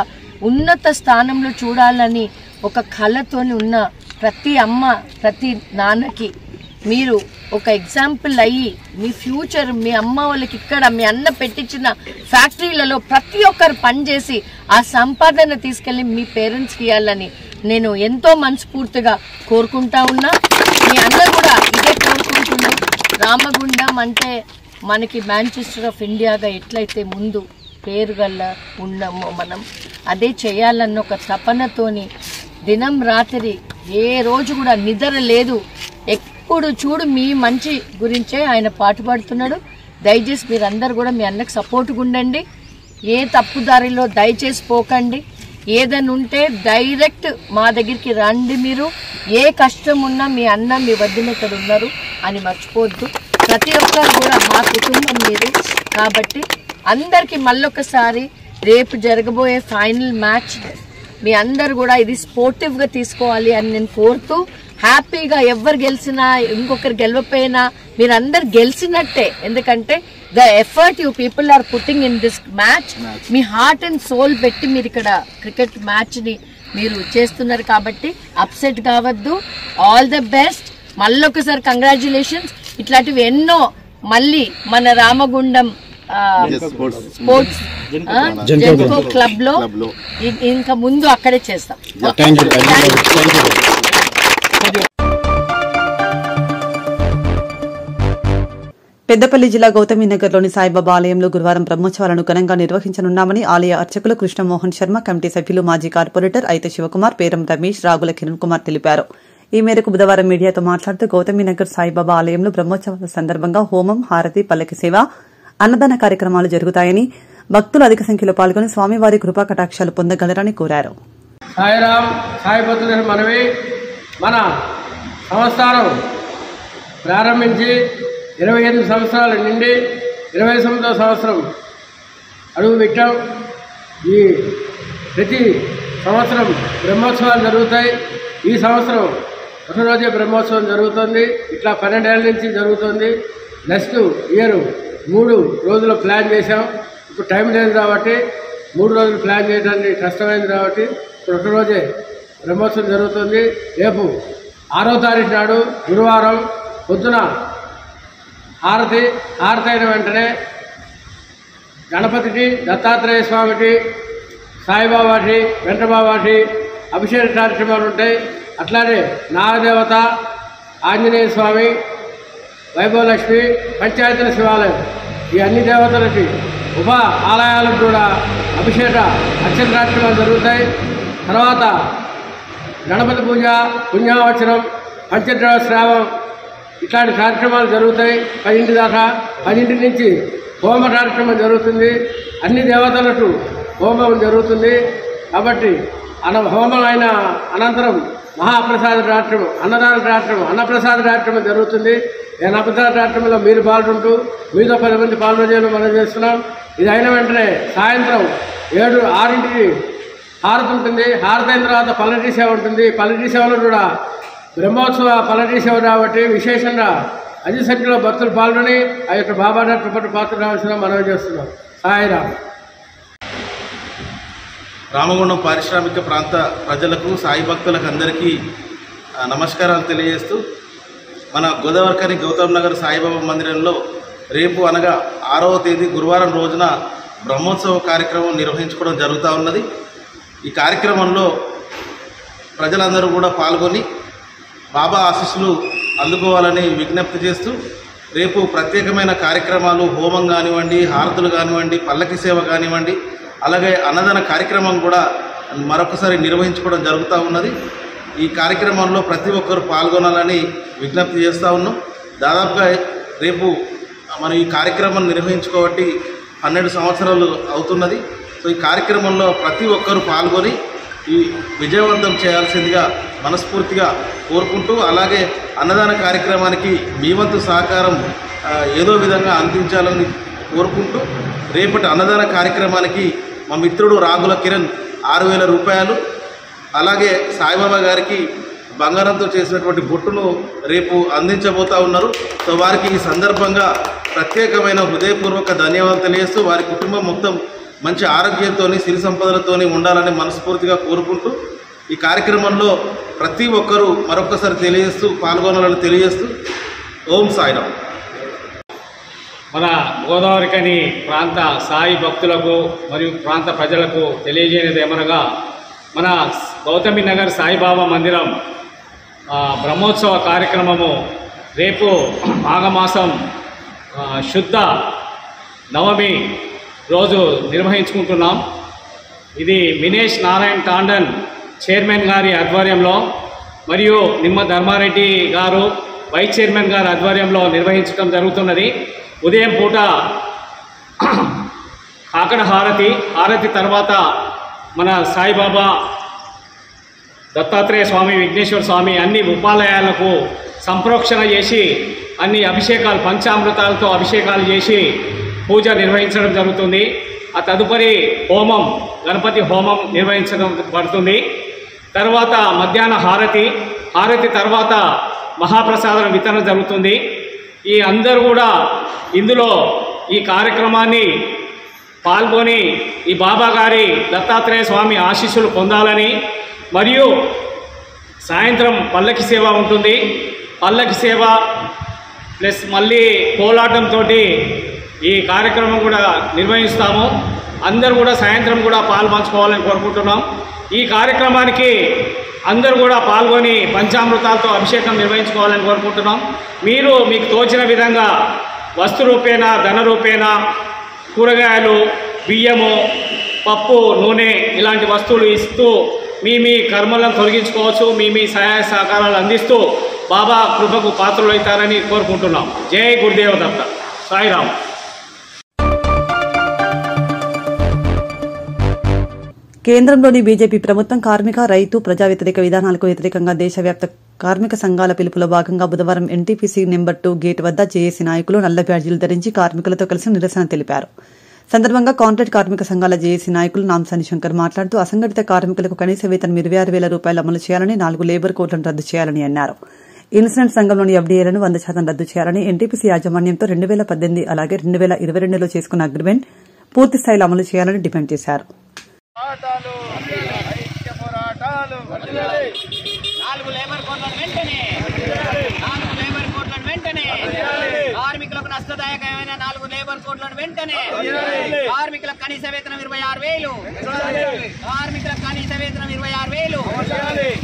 ఉన్నత స్థానంలో చూడాలని ఒక కళతోని ఉన్న ప్రతి అమ్మ ప్రతి నాన్నకి మీరు ఒక ఎగ్జాంపుల్ అయ్యి మీ ఫ్యూచర్ మీ అమ్మ వాళ్ళకి ఇక్కడ మీ అన్న పెట్టించిన ఫ్యాక్టరీలలో ప్రతి ఒక్కరు పనిచేసి ఆ సంపాదన తీసుకెళ్లి మీ పేరెంట్స్కి ఇవ్వాలని నేను ఎంతో మనస్ఫూర్తిగా కోరుకుంటా ఉన్నా. మీ అన్న కూడా ఇదే కోరుకుంటున్నాం. రామగుండం అంటే మనకి మాంచెస్టర్ ఆఫ్ ఇండియాగా ఎట్లయితే ముందు పేరుగల్ల ఉన్నామో మనం అదే చేయాలన్న ఒక తపనతోని దినం రాత్రి ఏ రోజు కూడా నిద్ర లేదు, ఎప్పుడు చూడు మీ మంచి గురించే ఆయన పాటుపడుతున్నాడు. దయచేసి మీరందరూ కూడా మీ అన్నకు సపోర్ట్గా ఉండండి. ఏ తప్పుదారిలో దయచేసి పోకండి. ఏదైనా ఉంటే డైరెక్ట్ మా దగ్గరికి రండి. మీరు ఏ కష్టం ఉన్నా మీ అన్న మీ వద్దున ఇక్కడ ఉన్నారు అని మర్చిపోవద్దు. ప్రతి ఒక్కరు కూడా మా కుటుంబం మీరు కాబట్టి అందరికీ మళ్ళొకసారి రేపు జరగబోయే ఫైనల్ మ్యాచ్ మీ అందరు కూడా ఇది స్పోర్టివ్గా తీసుకోవాలి అని నేను కోరుతూ, హ్యాపీగా ఎవరు గెలిచినా ఇంకొకరు గెలవపోయినా మీరందరు గెలిచినట్టే. ఎందుకంటే the effort you people are putting in this match, మీ హార్ట్ అండ్ సోల్ పెట్టి మీరు ఇక్కడ క్రికెట్ మ్యాచ్ని మీరు చేస్తున్నారు కాబట్టి అప్సెట్ కావద్దు. All the best. మళ్ళొకసారి కంగ్రాచులేషన్స్. ఇట్లాంటివి ఎన్నో మళ్ళీ మన రామగుండం స్పోర్ట్స్ జెన్కో క్లబ్ లో ఇంకా ముందు అక్కడే చేస్తాం. పెద్దపల్లి జిల్లా గౌతమీనగర్లోని సాయిబాబా ఆలయంలో గురువారం బ్రహ్మోత్సవాలను ఘనంగా నిర్వహించనున్నామని ఆలయ అర్చకులు కృష్ణమోహన్ శర్మ, కమిటీ సభ్యులు మాజీ కార్పొరేటర్ అయితే శివకుమార్, పేరం రమేష్, రాగుల కిరణ్ కుమార్ తెలిపారు. ఈ మేరకు బుధవారం మీడియాతో మాట్లాడుతూ గౌతమీనగర్ సాయిబాబా ఆలయంలో బ్రహ్మోత్సవాల సందర్భంగా హోమం, హారతి, పల్లకి సేవ, అన్నదాన కార్యక్రమాలు జరుగుతాయని, భక్తులు అధిక సంఖ్యలో పాల్గొని స్వామివారి కృపా కటాక్షాలు పొందగలరని కోరారు. సాయిరామ్ సాయిభక్తుల మనవి, మన సంస్థానం ప్రారంభించి 28 సంవత్సరాలు నిండి 29వ సంవత్సరం అడుగుపెట్టాం. ఈ ప్రతి సంవత్సరం బ్రహ్మోత్సవాలు జరుగుతాయి. ఈ సంవత్సరం ఒక రోజే బ్రహ్మోత్సవం జరుగుతుంది. ఇట్లా 12 ఏళ్ళ నుంచి జరుగుతుంది. నెక్స్ట్ ఇయర్ 3 రోజులు ప్లాన్ చేశాం. ఇప్పుడు టైం లేదు కాబట్టి 3 రోజులు ప్లాన్ చేయడానికి కష్టమైంది కాబట్టి ఇప్పుడు ఒక రోజే బ్రహ్మోత్సవం జరుగుతుంది. రేపు 6వ తారీఖు నాడు గురువారం పొద్దున హారతి అయిన వెంటనే గణపతికి, దత్తాత్రేయ స్వామికి, సాయిబాబాకి, వెంకటబాబాకి అభిషేక కార్యక్రమాలు ఉంటాయి. అట్లానే నాగదేవత, ఆంజనేయ స్వామి, వైభవలక్ష్మి, పంచాయతీల శివాలయం ఈ అన్ని దేవతలకి ఉప ఆలయాలకు కూడా అభిషేక అర్చన కార్యక్రమాలు జరుగుతాయి. తర్వాత గణపతి పూజ, పుణ్యావచనం, పంచద్రవ శ్రావం ఇట్లాంటి కార్యక్రమాలు జరుగుతాయి 10 దాకా. 10 నుంచి హోమ కార్యక్రమం జరుగుతుంది. అన్ని దేవతలకు హోమం జరుగుతుంది. కాబట్టి హోమం అయిన అనంతరం మహాప్రసాద కార్యక్రమం, అన్నదాన కార్యక్రమం, అన్నప్రసాద కార్యక్రమం జరుగుతుంది. అన్నప్రసాద కార్యక్రమంలో మీరు పాల్గొంటూ మీతో 10 మంది పాల్గొనేలా మనం చేస్తున్నాం. ఇది అయిన వెంటనే సాయంత్రం 6కి హారతి ఉంటుంది. హారతి అయిన తర్వాత పల్లకి సేవ ఉంటుంది. పల్లకి సేవలో కూడా బ్రహ్మోత్సవ పల్లకి సేవ కాబట్టి విశేషంగా అధిక సంఖ్యలో భక్తులు పాల్గొని ఆ యొక్క బాబా కృపకు పాత్ర రావాల్సిన మనవి చేస్తున్నాం. సాయిరామ్. రామగుండం పారిశ్రామిక ప్రాంత ప్రజలకు సాయి భక్తులకు అందరికీ నమస్కారాలు తెలియజేస్తూ మన గోదావరికని గౌతమ్ నగర్ సాయిబాబా మందిరంలో రేపు అనగా 6వ తేదీ గురువారం రోజున బ్రహ్మోత్సవ కార్యక్రమం నిర్వహించుకోవడం జరుగుతూ ఉన్నది. ఈ కార్యక్రమంలో ప్రజలందరూ కూడా పాల్గొని బాబా ఆశీస్సులు అందుకోవాలని విజ్ఞప్తి చేస్తూ రేపు ప్రత్యేకమైన కార్యక్రమాలు హోమం కానివ్వండి, హారతులు కానివ్వండి, పల్లకి సేవ కానివ్వండి, అలాగే అన్నదాన కార్యక్రమం కూడా మరొకసారి నిర్వహించుకోవడం జరుగుతూ ఉన్నది. ఈ కార్యక్రమంలో ప్రతి ఒక్కరు పాల్గొనాలని విజ్ఞప్తి చేస్తూ ఉన్నాం. దాదాపుగా రేపు మనం ఈ కార్యక్రమం నిర్వహించుకోబట్టి 12 సంవత్సరాలు అవుతున్నది. సో ఈ కార్యక్రమంలో ప్రతి ఒక్కరు పాల్గొని ఈ విజయవంతం చేయాల్సిందిగా మనస్ఫూర్తిగా కోరుకుంటూ, అలాగే అన్నదాన కార్యక్రమానికి మీ వంతు సహకారం ఏదో విధంగా అందించాలని కోరుకుంటూ, రేపటి అన్నదాన కార్యక్రమానికి మా మిత్రుడు రాగుల కిరణ్ 6,000 రూపాయలు, అలాగే సాయిబాబా గారికి బంగారంతో చేసినటువంటి బొట్టును రేపు అందించబోతూ ఉన్నారు. సో వారికి ఈ సందర్భంగా ప్రత్యేకమైన హృదయపూర్వక ధన్యవాదాలు తెలియజేస్తూ వారి కుటుంబం మొత్తం మంచి ఆరోగ్యంతో సిరి సంపదలతో ఉండాలని మనస్ఫూర్తిగా కోరుకుంటూ, ఈ కార్యక్రమంలో ప్రతి ఒక్కరూ మరొకసారి తెలియజేస్తూ పాల్గొనాలని తెలియజేస్తూ ఓం సాయిరామ్. మన గోదావరికని ప్రాంత సాయి భక్తులకు మరియు ప్రాంత ప్రజలకు తెలియజేయనిది ఏమనగా, మన గౌతమి నగర్ సాయిబాబా మందిరం బ్రహ్మోత్సవ కార్యక్రమము రేపు మాఘమాసం శుద్ధ నవమి రోజు నిర్వహించుకుంటున్నాం. ఇది మినేష్ నారాయణ్ టాండన్ చైర్మన్ గారి ఆధ్వర్యంలో మరియు నిమ్మ ధర్మారెడ్డి గారు వైస్ చైర్మన్ గారి ఆధ్వర్యంలో నిర్వహించడం జరుగుతున్నది. ఉదయం పూట కాకడ హారతి తర్వాత మన సాయిబాబా, దత్తాత్రేయ స్వామి, విఘ్నేశ్వర స్వామి అన్ని ఉపాలయాలకు సంప్రోక్షణ చేసి అన్ని అభిషేకాలు పంచామృతాలతో అభిషేకాలు చేసి పూజ నిర్వహించడం జరుగుతుంది. ఆ తదుపరి హోమం, గణపతి హోమం నిర్వహించడం పడుతుంది. తర్వాత మధ్యాహ్న హారతి తర్వాత మహాప్రసాదం వితరణ జరుగుతుంది. ఈ అందరూ కూడా ఇందులో ఈ కార్యక్రమాన్ని పాల్గొని ఈ బాబా గారి దత్తాత్రేయ స్వామి ఆశీస్సులు పొందాలని, మరియు సాయంత్రం పల్లకి సేవ ఉంటుంది. పల్లకి సేవ ప్లస్ మళ్ళీ కోలాటంతో ఈ కార్యక్రమం కూడా నిర్వహిస్తాము. అందరూ కూడా సాయంత్రం కూడా పాల్పంచుకోవాలని కోరుకుంటున్నాం. ఈ కార్యక్రమానికి అందరూ కూడా పాల్గొని పంచామృతాలతో అభిషేకం నిర్వహించుకోవాలని కోరుకుంటున్నాం. మీకు తోచిన విధంగా వస్తు రూపేణ, ధన రూపేణ, కూరగాయలు, బియ్యము, పప్పు, నూనె ఇలాంటి వస్తువులు ఇస్తూ మీ కర్మలను తొలగించుకోవచ్చు. మీ సహాయ సహకారాలు అందిస్తూ బాబా కృపకు పాత్రలవుతారని కోరుకుంటున్నాం. జై గురుదేవ దత్త. సాయిరామ్. కేంద్రంలోని బీజేపీ ప్రభుత్వం కార్మిక, రైతు, ప్రజా వ్యతిరేక విధానాలకు వ్యతిరేకంగా దేశవ్యాప్త కార్మిక సంఘాల పిలుపులో భాగంగా బుధవారం ఎన్టీపీసీ నెంబర్ 2 గేట్ వద్ద జేఏసీ నాయకులు నల్ల బ్యాడ్జీలు ధరించి కార్మికులతో కలిసి నిరసన తెలిపారు. సందర్భంగా కాంట్రాక్ట్ కార్మిక సంఘాల జేఏసీ నాయకులు నాంసాని శంకర్ మాట్లాడుతూ అసంఘటిత కార్మికులకు కనీస వేతనం 26,000 రూపాయలు అమలు చేయాలని, 4 లేబర్ కోడ్లను రద్దు చేయాలని అన్నారు. ఇన్సూరెన్స్ రంగంలోని ఎఫ్డీఏలను 100% రద్దు చేయాలని, ఎన్టీపీసీ యాజమాన్యంతో 2018 అలాగే 2022లో చేసుకున్న అగ్రిమెంట్ పూర్తిస్థాయిలో అమలు చేయాలని డిమాండ్ చేశారు. కార్మికులకు నష్టదాయకమైన 4 లేబర్ కోడ్లను వెంటనే, కార్మికులకు కనీస వేతనం 26,000, కార్మికులకు కనీస వేతనం 26,000,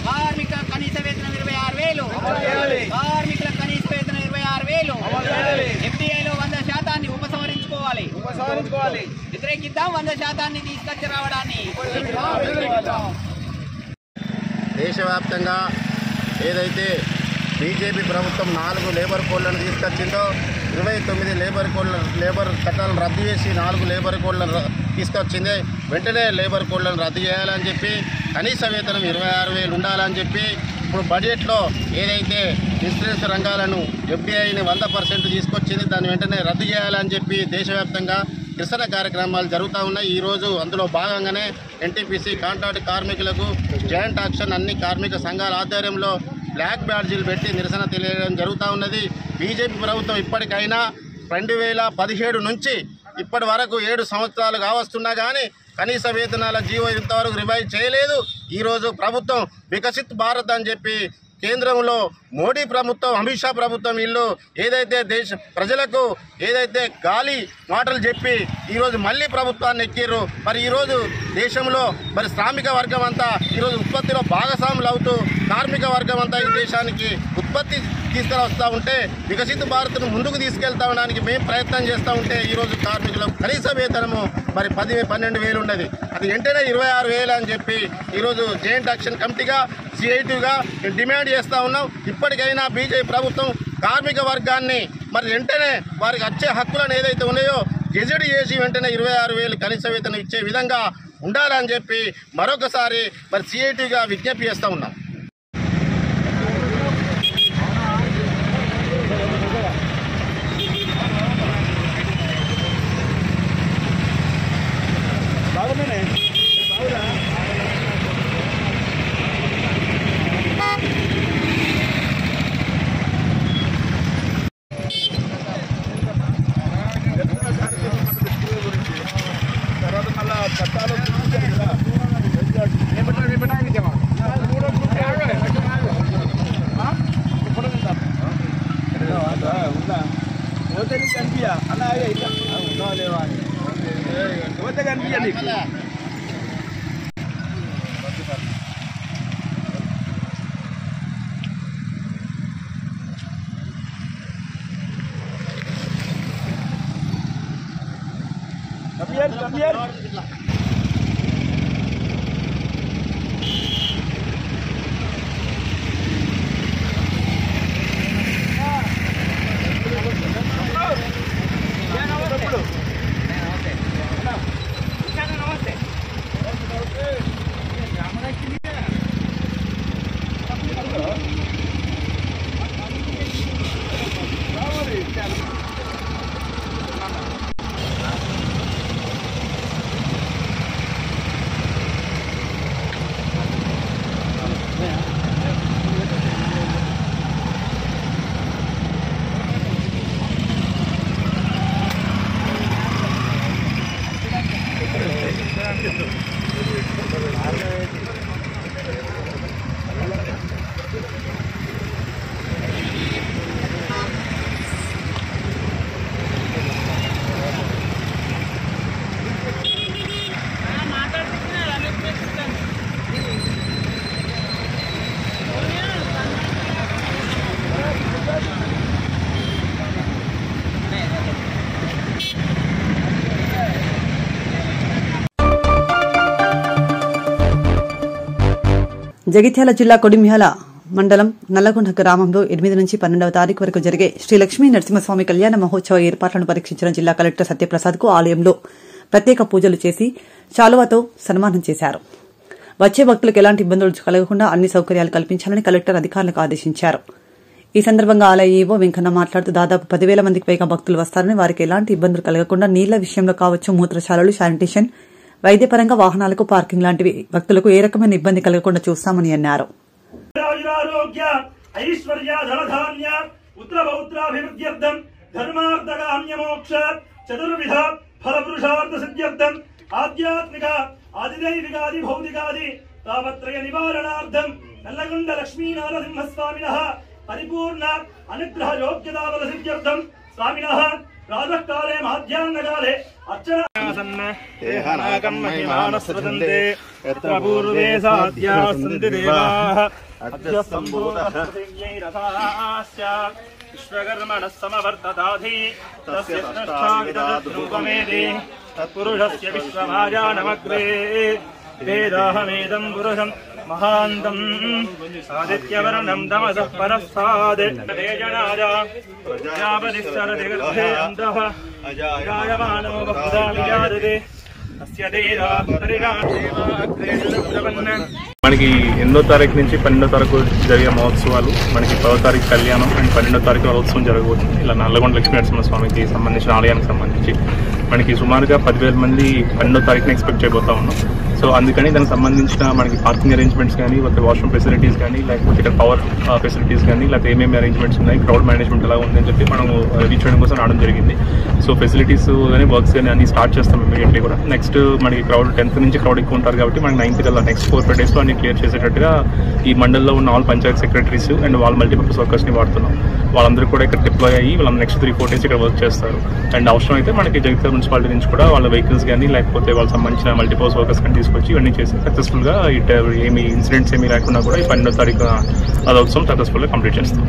కార్మికులకు కనీస వేతనం 26,000, కార్మికులకు కనీస వేతనం 26,000. ఎఫ్డీఐలో 100% ఉపసంహరించుకోవాలి. వ్యతిరేకిద్దాం 100% తీసుకొచ్చి రావడాన్ని. దేశవ్యాప్తంగా ఏదైతే బీజేపీ ప్రభుత్వం 4 లేబర్ కోడ్లను తీసుకొచ్చిందో, 29 లేబర్ చట్టాలను రద్దు చేసి 4 లేబర్ కోడ్లను తీసుకొచ్చింది. వెంటనే లేబర్ కోడ్లను రద్దు చేయాలని చెప్పి, కనీస వేతనం 26,000 ఉండాలని చెప్పి, ఇప్పుడు బడ్జెట్లో ఏదైతే ఇన్సూరెన్స్ రంగాలను ఎఫ్డీఐని 100% తీసుకొచ్చింది, దాన్ని వెంటనే రద్దు చేయాలని చెప్పి దేశవ్యాప్తంగా నిరసన కార్యక్రమాలు జరుగుతూ ఉన్నాయి. ఈరోజు అందులో భాగంగానే ఎన్టీపీసీ కాంట్రాక్ట్ కార్మికులకు జాయింట్ యాక్షన్ అన్ని కార్మిక సంఘాల ఆధ్వర్యంలో బ్లాక్ బ్యాడ్జీలు పెట్టి నిరసన తెలియడం జరుగుతూ ఉన్నది. బీజేపీ ప్రభుత్వం ఇప్పటికైనా 2017 నుంచి ఇప్పటి వరకు 7 సంవత్సరాలు కావస్తున్నా కానీ కనీస వేతనాల జీవో ఇంతవరకు రివైజ్ చేయలేదు. ఈరోజు ప్రభుత్వం వికసిత్ భారత్ అని చెప్పి కేంద్రంలో మోడీ ప్రభుత్వం, అమిత్ షా ప్రభుత్వం వీళ్ళు ఏదైతే దేశ ప్రజలకు ఏదైతే గాలి మాటలు చెప్పి ఈరోజు మళ్ళీ ప్రభుత్వాన్ని ఎక్కిర్రు. మరి ఈరోజు దేశంలో మరి శ్రామిక వర్గం అంతా ఈరోజు ఉత్పత్తిలో భాగస్వాములు అవుతూ కార్మిక వర్గం అంతా ఈ దేశానికి ఉత్పత్తి తీసుకువస్తూ ఉంటే వికసిత భారత్ను ముందుకు తీసుకెళ్తా ఉండడానికి మేము ప్రయత్నం చేస్తూ ఉంటే ఈరోజు కార్మికులకు కనీస వేతనము మరి 12,000 ఉన్నది. అది వెంటనే 26,000 అని చెప్పి ఈరోజు జాయింట్ యాక్షన్ కమిటీగా సిఐటిగా డిమాండ్ చేస్తూ ఉన్నాం. ఇప్పటికైనా బీజేపీ ప్రభుత్వం కార్మిక వర్గాన్ని మరి వెంటనే వారికి వచ్చే హక్కులను ఏదైతే ఉన్నాయో గెజెట్ చేసి వెంటనే 26,000 కనీస వేతనం ఇచ్చే విధంగా ఉండాలని చెప్పి మరొకసారి మరి సిఐటిగా విజ్ఞప్తి చేస్తూ ఉన్నాం. జగిత్యాల జిల్లా కొడిమ్యాల మండలం నల్లగొండ గ్రామంలో 8 నుంచి 12వ తారీఖు వరకు జరిగే శ్రీ లక్ష్మీ నరసింహస్వామి కళ్యాణ మహోత్సవ ఏర్పాట్లను పరీక్షించిన జిల్లా కలెక్టర్ సత్యప్రసాద్ కు ఆలయంలో ప్రత్యేక పూజలు చేసి శాలువాతో సన్మానం చేశారు. వచ్చే భక్తులకు ఎలాంటి ఇబ్బందులు కలగకుండా అన్ని సౌకర్యాలు కల్పించాలని కలెక్టర్ అధికారులకు ఆదేశించారు. ఈ సందర్భంగా ఆలయ ఈవో వెంకన్న మాట్లాడుతూ దాదాపు 10,000 మందికి పైగా భక్తులు వస్తారని వారికి ఎలాంటి ఇబ్బందులు కలగకుండా నీళ్ల విషయంలో కావచ్చు, మూత్రశాలలు, శానిటేషన్, వైద్యపరంగా వాహనాలకు పార్కింగ్ లాంటివి భక్తులకు ఏ రకమైన ఇబ్బంది కలగకుండా చూస్తామని అన్నారు. ఆధ్యాత్మిక ఆదిదైవికాది భౌతికాది తాపత్రయ నివారణార్థం నల్లగొండ లక్ష్మీనారసింహస్వామినః పరిపూర్ణ అనుగ్రహ యోగ్యతాబల సిద్ధ్యర్థం స్వామినః ప్రాతఃకాలే మాధ్యాహ్నకాలే అర్చన మహిమానస్రదంతే యత్ర పూర్వే సాధ్యాः సంతి దేవాः అద్య సంభూతః దివ్యైరథాస్య విశ్వకర్మణः సమవర్తతాధి తస్య స్రష్టావిదద్రూపమేది తత్పురుషస్య విశ్వమాజానమగ్రే వేదాహమేదం పురుషం మహాంతం ఆదిత్యవర్ణం తమసః పరస్తాద్ తేజనాజా ప్రజాపతిశ్చరతి గర్భే అంతః అజాయమానో బహుధా విజాయతే అస్య దేవా మనకి 8వ తారీఖు నుంచి 12వ తారీఖు జరిగే మహోత్సవాలు, మనకి 10వ తారీఖు కళ్యాణం అండ్ 12వ తారీఖు రథోత్సవం జరగబోతుంది. ఇలా నల్లగొండ లక్ష్మీ నరసింహస్వామికి సంబంధించిన ఆలయానికి సంబంధించి మనకి సుమారుగా 10,000 మంది 12వ తారీఖున ఎక్స్పెక్ట్ చేయబోతా ఉన్నాం. సో అందుకని దానికి సంబంధించిన మనకి పార్కింగ్ అరేంజ్మెంట్స్ కానీ, లేకపోతే వాష్రూమ్ ఫెసిలిటీస్ కానీ, లేకపోతే ఇక్కడ పవర్ ఫెసిలిటీస్ కానీ, లేకపోతే ఏమేమి అరేంజ్మెంట్స్ ఉన్నాయి, క్రౌడ్ మేనేజ్మెంట్ ఎలా ఉంది అని చెప్పి మనం రీచ్ చేయడం కోసం రావడం జరిగింది. సో ఫెసిలిటీస్ కానీ వర్క్స్ కానీ అన్ని స్టార్ట్ చేస్తాం ఇమీడియట్లీ కూడా. నెక్స్ట్ మనకి క్రౌడ్ 10th నుంచి క్రౌడ్ ఎక్కువ ఉంటారు కాబట్టి మనకి 9th కల్లా నెక్స్ట్ 4-5 daysలో అన్ని క్లియర్ చేసేటట్టుగా ఈ మండల్లో ఉన్న ఆల్ పంచాయత్ సెక్రటరీస్ అండ్ వాళ్ళ మల్టీపర్పస్ వర్కర్స్ని వాడుతున్నాం. వాళ్ళందరూ కూడా ఇక్కడ డిప్లాయ్ అయ్యి వాళ్ళ నెక్స్ట్ 3-4 days ఇక్కడ వర్క్ చేస్తారు. అండ్ అవసరం అయితే మనకి జగిత్యాల మున్సిపాలిటీ నుంచి కూడా వాళ్ళ వెహికల్స్ కానీ, లేకపోతే వాళ్ళకి సంబంధించిన మల్టీపర్పస్ వర్కర్స్ కానీ తీసుకొచ్చి ఇవన్నీ చేసి సక్సెస్ఫుల్గా ఏమి ఇన్సిడెంట్స్ ఏమీ లేకుండా కూడా ఈ 12వ తారీఖు రథోత్సవం సక్సెస్ఫుల్గా కంప్లీట్ చేస్తాం.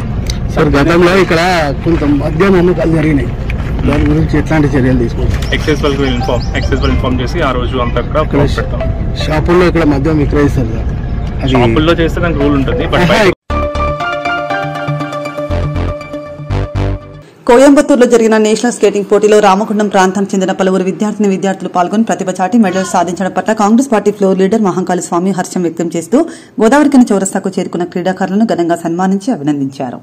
సార్, గతంలో ఇక్కడ కొంత మద్యం అమ్మకాలు జరిగినాయి, దాని గురించి ఎట్లాంటి చర్యలు తీసుకుంటాం? ఎక్సైజ్ వాళ్ళకి ఇన్ఫార్మ్ చేసి ఆ రోజు అంతా కూడా పెడతాం. షాపుల్లో ఇక్కడ మద్యం విక్రయిస్తారు సార్, షాపుల్లో చేస్తే దానికి రూల్ ఉంటుంది. బట్ కోయంబత్తూరులో జరిగిన నేషనల్ స్కేటింగ్ పోటీలో రామగుండం ప్రాంతానికి చెందిన పలువురు విద్యార్థులు పాల్గొని ప్రతిభ చాటి మెడల్ సాధించడం పట్ల Congress party floor leader Mahankali Swamy హర్షం వ్యక్తం చేస్తూ గోదావరికని చౌరస్తాకు చేరుకున్న క్రీడాకారులను ఘనంగా సన్మానించి అభినందించారు.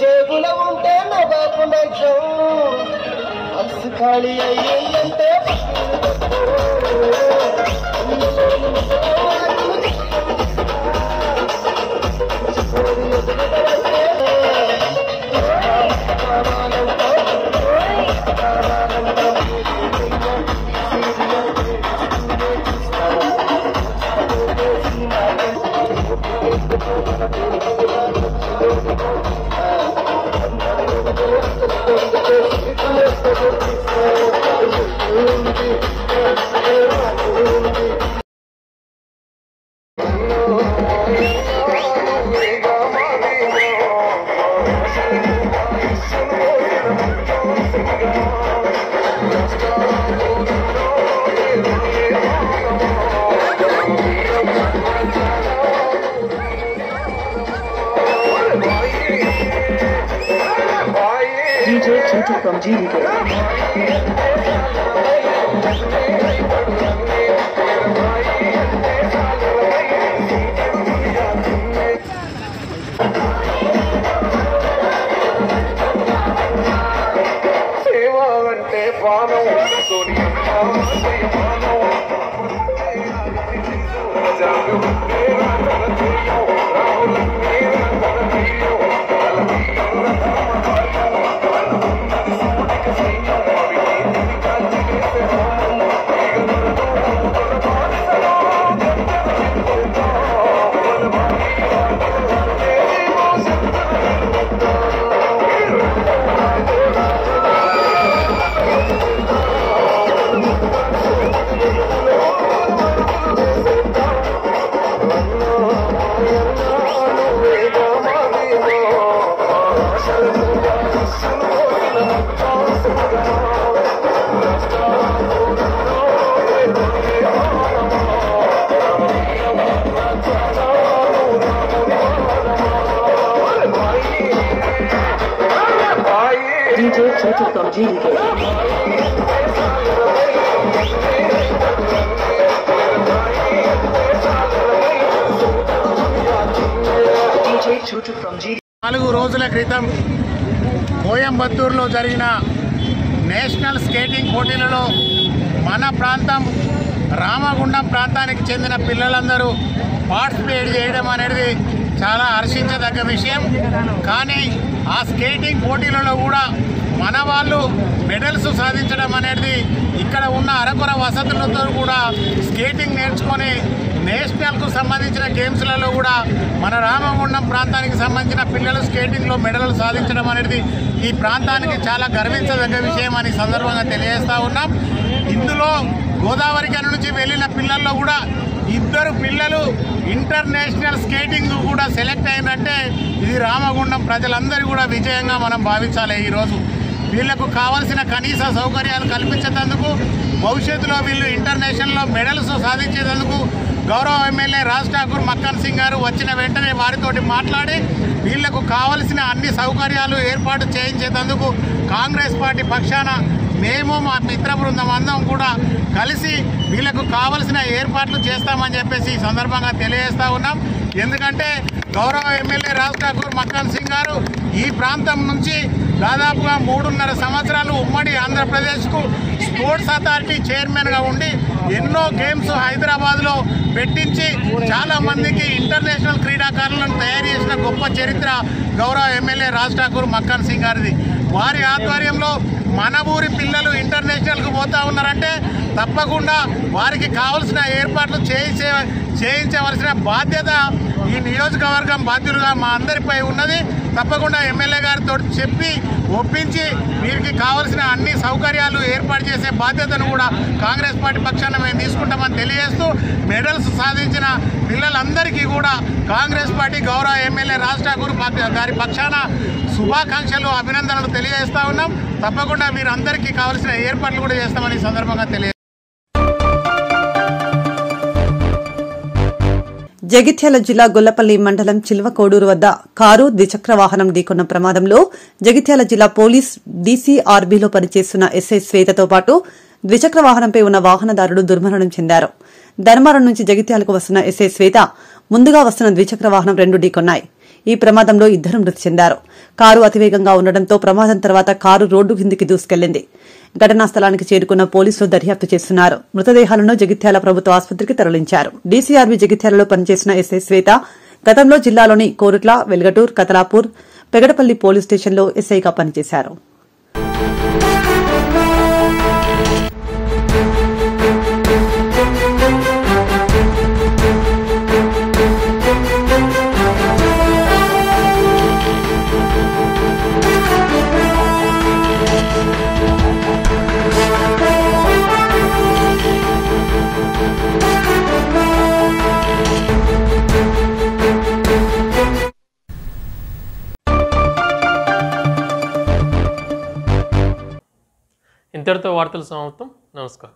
జేబులో ఉంటే నవ్వాపు నక్షం మనసు ఖాళీ అయ్యిందంటే DJ Tutu from GDK. సేవలంటే పానం DJ Tutu from GDK. DJ Tutu from GDK. 4 రోజుల క్రితం కోయంబత్తూరులో జరిగిన నేషనల్ స్కేటింగ్ పోటీలలో మన ప్రాంతం రామగుండం ప్రాంతానికి చెందిన పిల్లలందరూ పార్టిసిపేట్ చేయడం అనేది చాలా హర్షించదగ్గ విషయం. కానీ ఆ స్కేటింగ్ పోటీలలో కూడా మన వాళ్ళు మెడల్స్ సాధించడం అనేది ఇక్కడ ఉన్న అరకొర వసతులతో కూడా స్కేటింగ్ నేర్చుకొని నేషనల్కు సంబంధించిన గేమ్స్లలో కూడా మన రామగుండం ప్రాంతానికి సంబంధించిన పిల్లలు స్కేటింగ్లో మెడల్ సాధించడం అనేది ఈ ప్రాంతానికి చాలా గర్వించదగ్గ విషయం అని సందర్భంగా తెలియజేస్తూ ఉన్నాం. ఇందులో గోదావరికని నుంచి వెళ్ళిన పిల్లల్లో కూడా 2 పిల్లలు ఇంటర్నేషనల్ స్కేటింగ్ కూడా సెలెక్ట్ అయినంటే ఇది రామగుండం ప్రజలందరూ కూడా విజయంగా మనం భావించాలి. ఈరోజు వీళ్లకు కావాల్సిన కనీస సౌకర్యాలు కల్పించేందుకు భవిష్యత్తులో వీళ్ళు ఇంటర్నేషనల్లో మెడల్స్ సాధించేందుకు గౌరవ ఎమ్మెల్యే రాజ్ ఠాకూర్ మక్కన్ సింగ్ గారు వచ్చిన వెంటనే వారితోటి మాట్లాడి వీళ్లకు కావలసిన అన్ని సౌకర్యాలు ఏర్పాటు చేయించేందుకు కాంగ్రెస్ పార్టీ పక్షాన మేము మా మిత్ర బృందం అందరం కూడా కలిసి వీళ్లకు కావలసిన ఏర్పాట్లు చేస్తామని చెప్పేసి ఈ సందర్భంగా తెలియజేస్తా ఉన్నాం. ఎందుకంటే గౌరవ ఎమ్మెల్యే రాజ్ ఠాకూర్ మక్కన్ సింగ్ గారు ఈ ప్రాంతం నుంచి దాదాపుగా 3.5 సంవత్సరాలు ఉమ్మడి ఆంధ్రప్రదేశ్కు స్పోర్ట్స్ అథారిటీ చైర్మన్గా ఉండి ఎన్నో గేమ్స్ హైదరాబాద్లో పెట్టించి చాలా మందికి ఇంటర్నేషనల్ క్రీడాకారులను తయారు చేసిన గొప్ప చరిత్ర గౌరవ ఎమ్మెల్యే రాజ్ ఠాకూర్ మక్కన్ సింగ్ గారిది. వారి ఆధ్వర్యంలో మన ఊరి పిల్లలు ఇంటర్నేషనల్కు పోతా ఉన్నారంటే తప్పకుండా వారికి కావలసిన ఏర్పాట్లు చేయించవలసిన బాధ్యత ఈ నియోజకవర్గం బాధ్యులుగా మా అందరిపై ఉన్నది. తప్పకుండా ఎమ్మెల్యే గారితో చెప్పి ఒప్పించి వీరికి కావలసిన అన్ని సౌకర్యాలు ఏర్పాటు చేసే బాధ్యతను కూడా కాంగ్రెస్ పార్టీ పక్షాన మేము తీసుకుంటామని తెలియజేస్తూ మెడల్స్ సాధించిన పిల్లలందరికీ కూడా కాంగ్రెస్ పార్టీ గౌరవ ఎమ్మెల్యే రాజ్ ఠాకూర్ గారి పక్షాన శుభాకాంక్షలు అభినందనలు తెలియజేస్తా ఉన్నాం. తప్పకుండా వీరందరికీ కావలసిన ఏర్పాట్లు కూడా చేస్తామని సందర్భంగా తెలియజేస్తాం. జగిత్యాల జిల్లా గొల్లపల్లి మండలం చిల్వకోడూరు వద్ద కారు ద్విచక్ర వాహనం ఢీకొన్న ప్రమాదంలో జగిత్యాల జిల్లా పోలీస్ డీసీఆర్బీలో పనిచేస్తున్న ఎస్ఐ శ్వేతతో పాటు ద్విచక్ర వాహనంపై ఉన్న వాహనదారుడు దుర్మరణం చెందారు. ధర్మారం నుంచి జగిత్యాలకు వస్తున్న ఎస్ఐ శ్వేత ముందుగా వస్తున్న ద్విచక్ర వాహనం 2 ఢీకొన్నాయి. ఈ ప్రమాదంలో 2 మృతి చెందారు. కారు అతివేగంగా ఉండడంతో ప్రమాదం తర్వాత కారు రోడ్డు కిందికి దూసుకెళ్లింది. ఘటనా స్థలానికి చేరుకున్న పోలీసులు దర్యాప్తు చేస్తున్నారు. మృతదేహాలను జగిత్యాల ప్రభుత్వ ఆసుపత్రికి తరలించారు. డీసీఆర్బీ జగిత్యాలలో పనిచేసిన ఎస్ఐ శ్వేత గతంలో జిల్లాలోని కోరుట్ల, వెల్గటూర్, కతలాపూర్, పెగడపల్లి పోలీస్ స్టేషన్లో ఎస్ఐగా పనిచేశారు. ఇంతటితో వార్తలు సమాప్తం. నమస్కారం.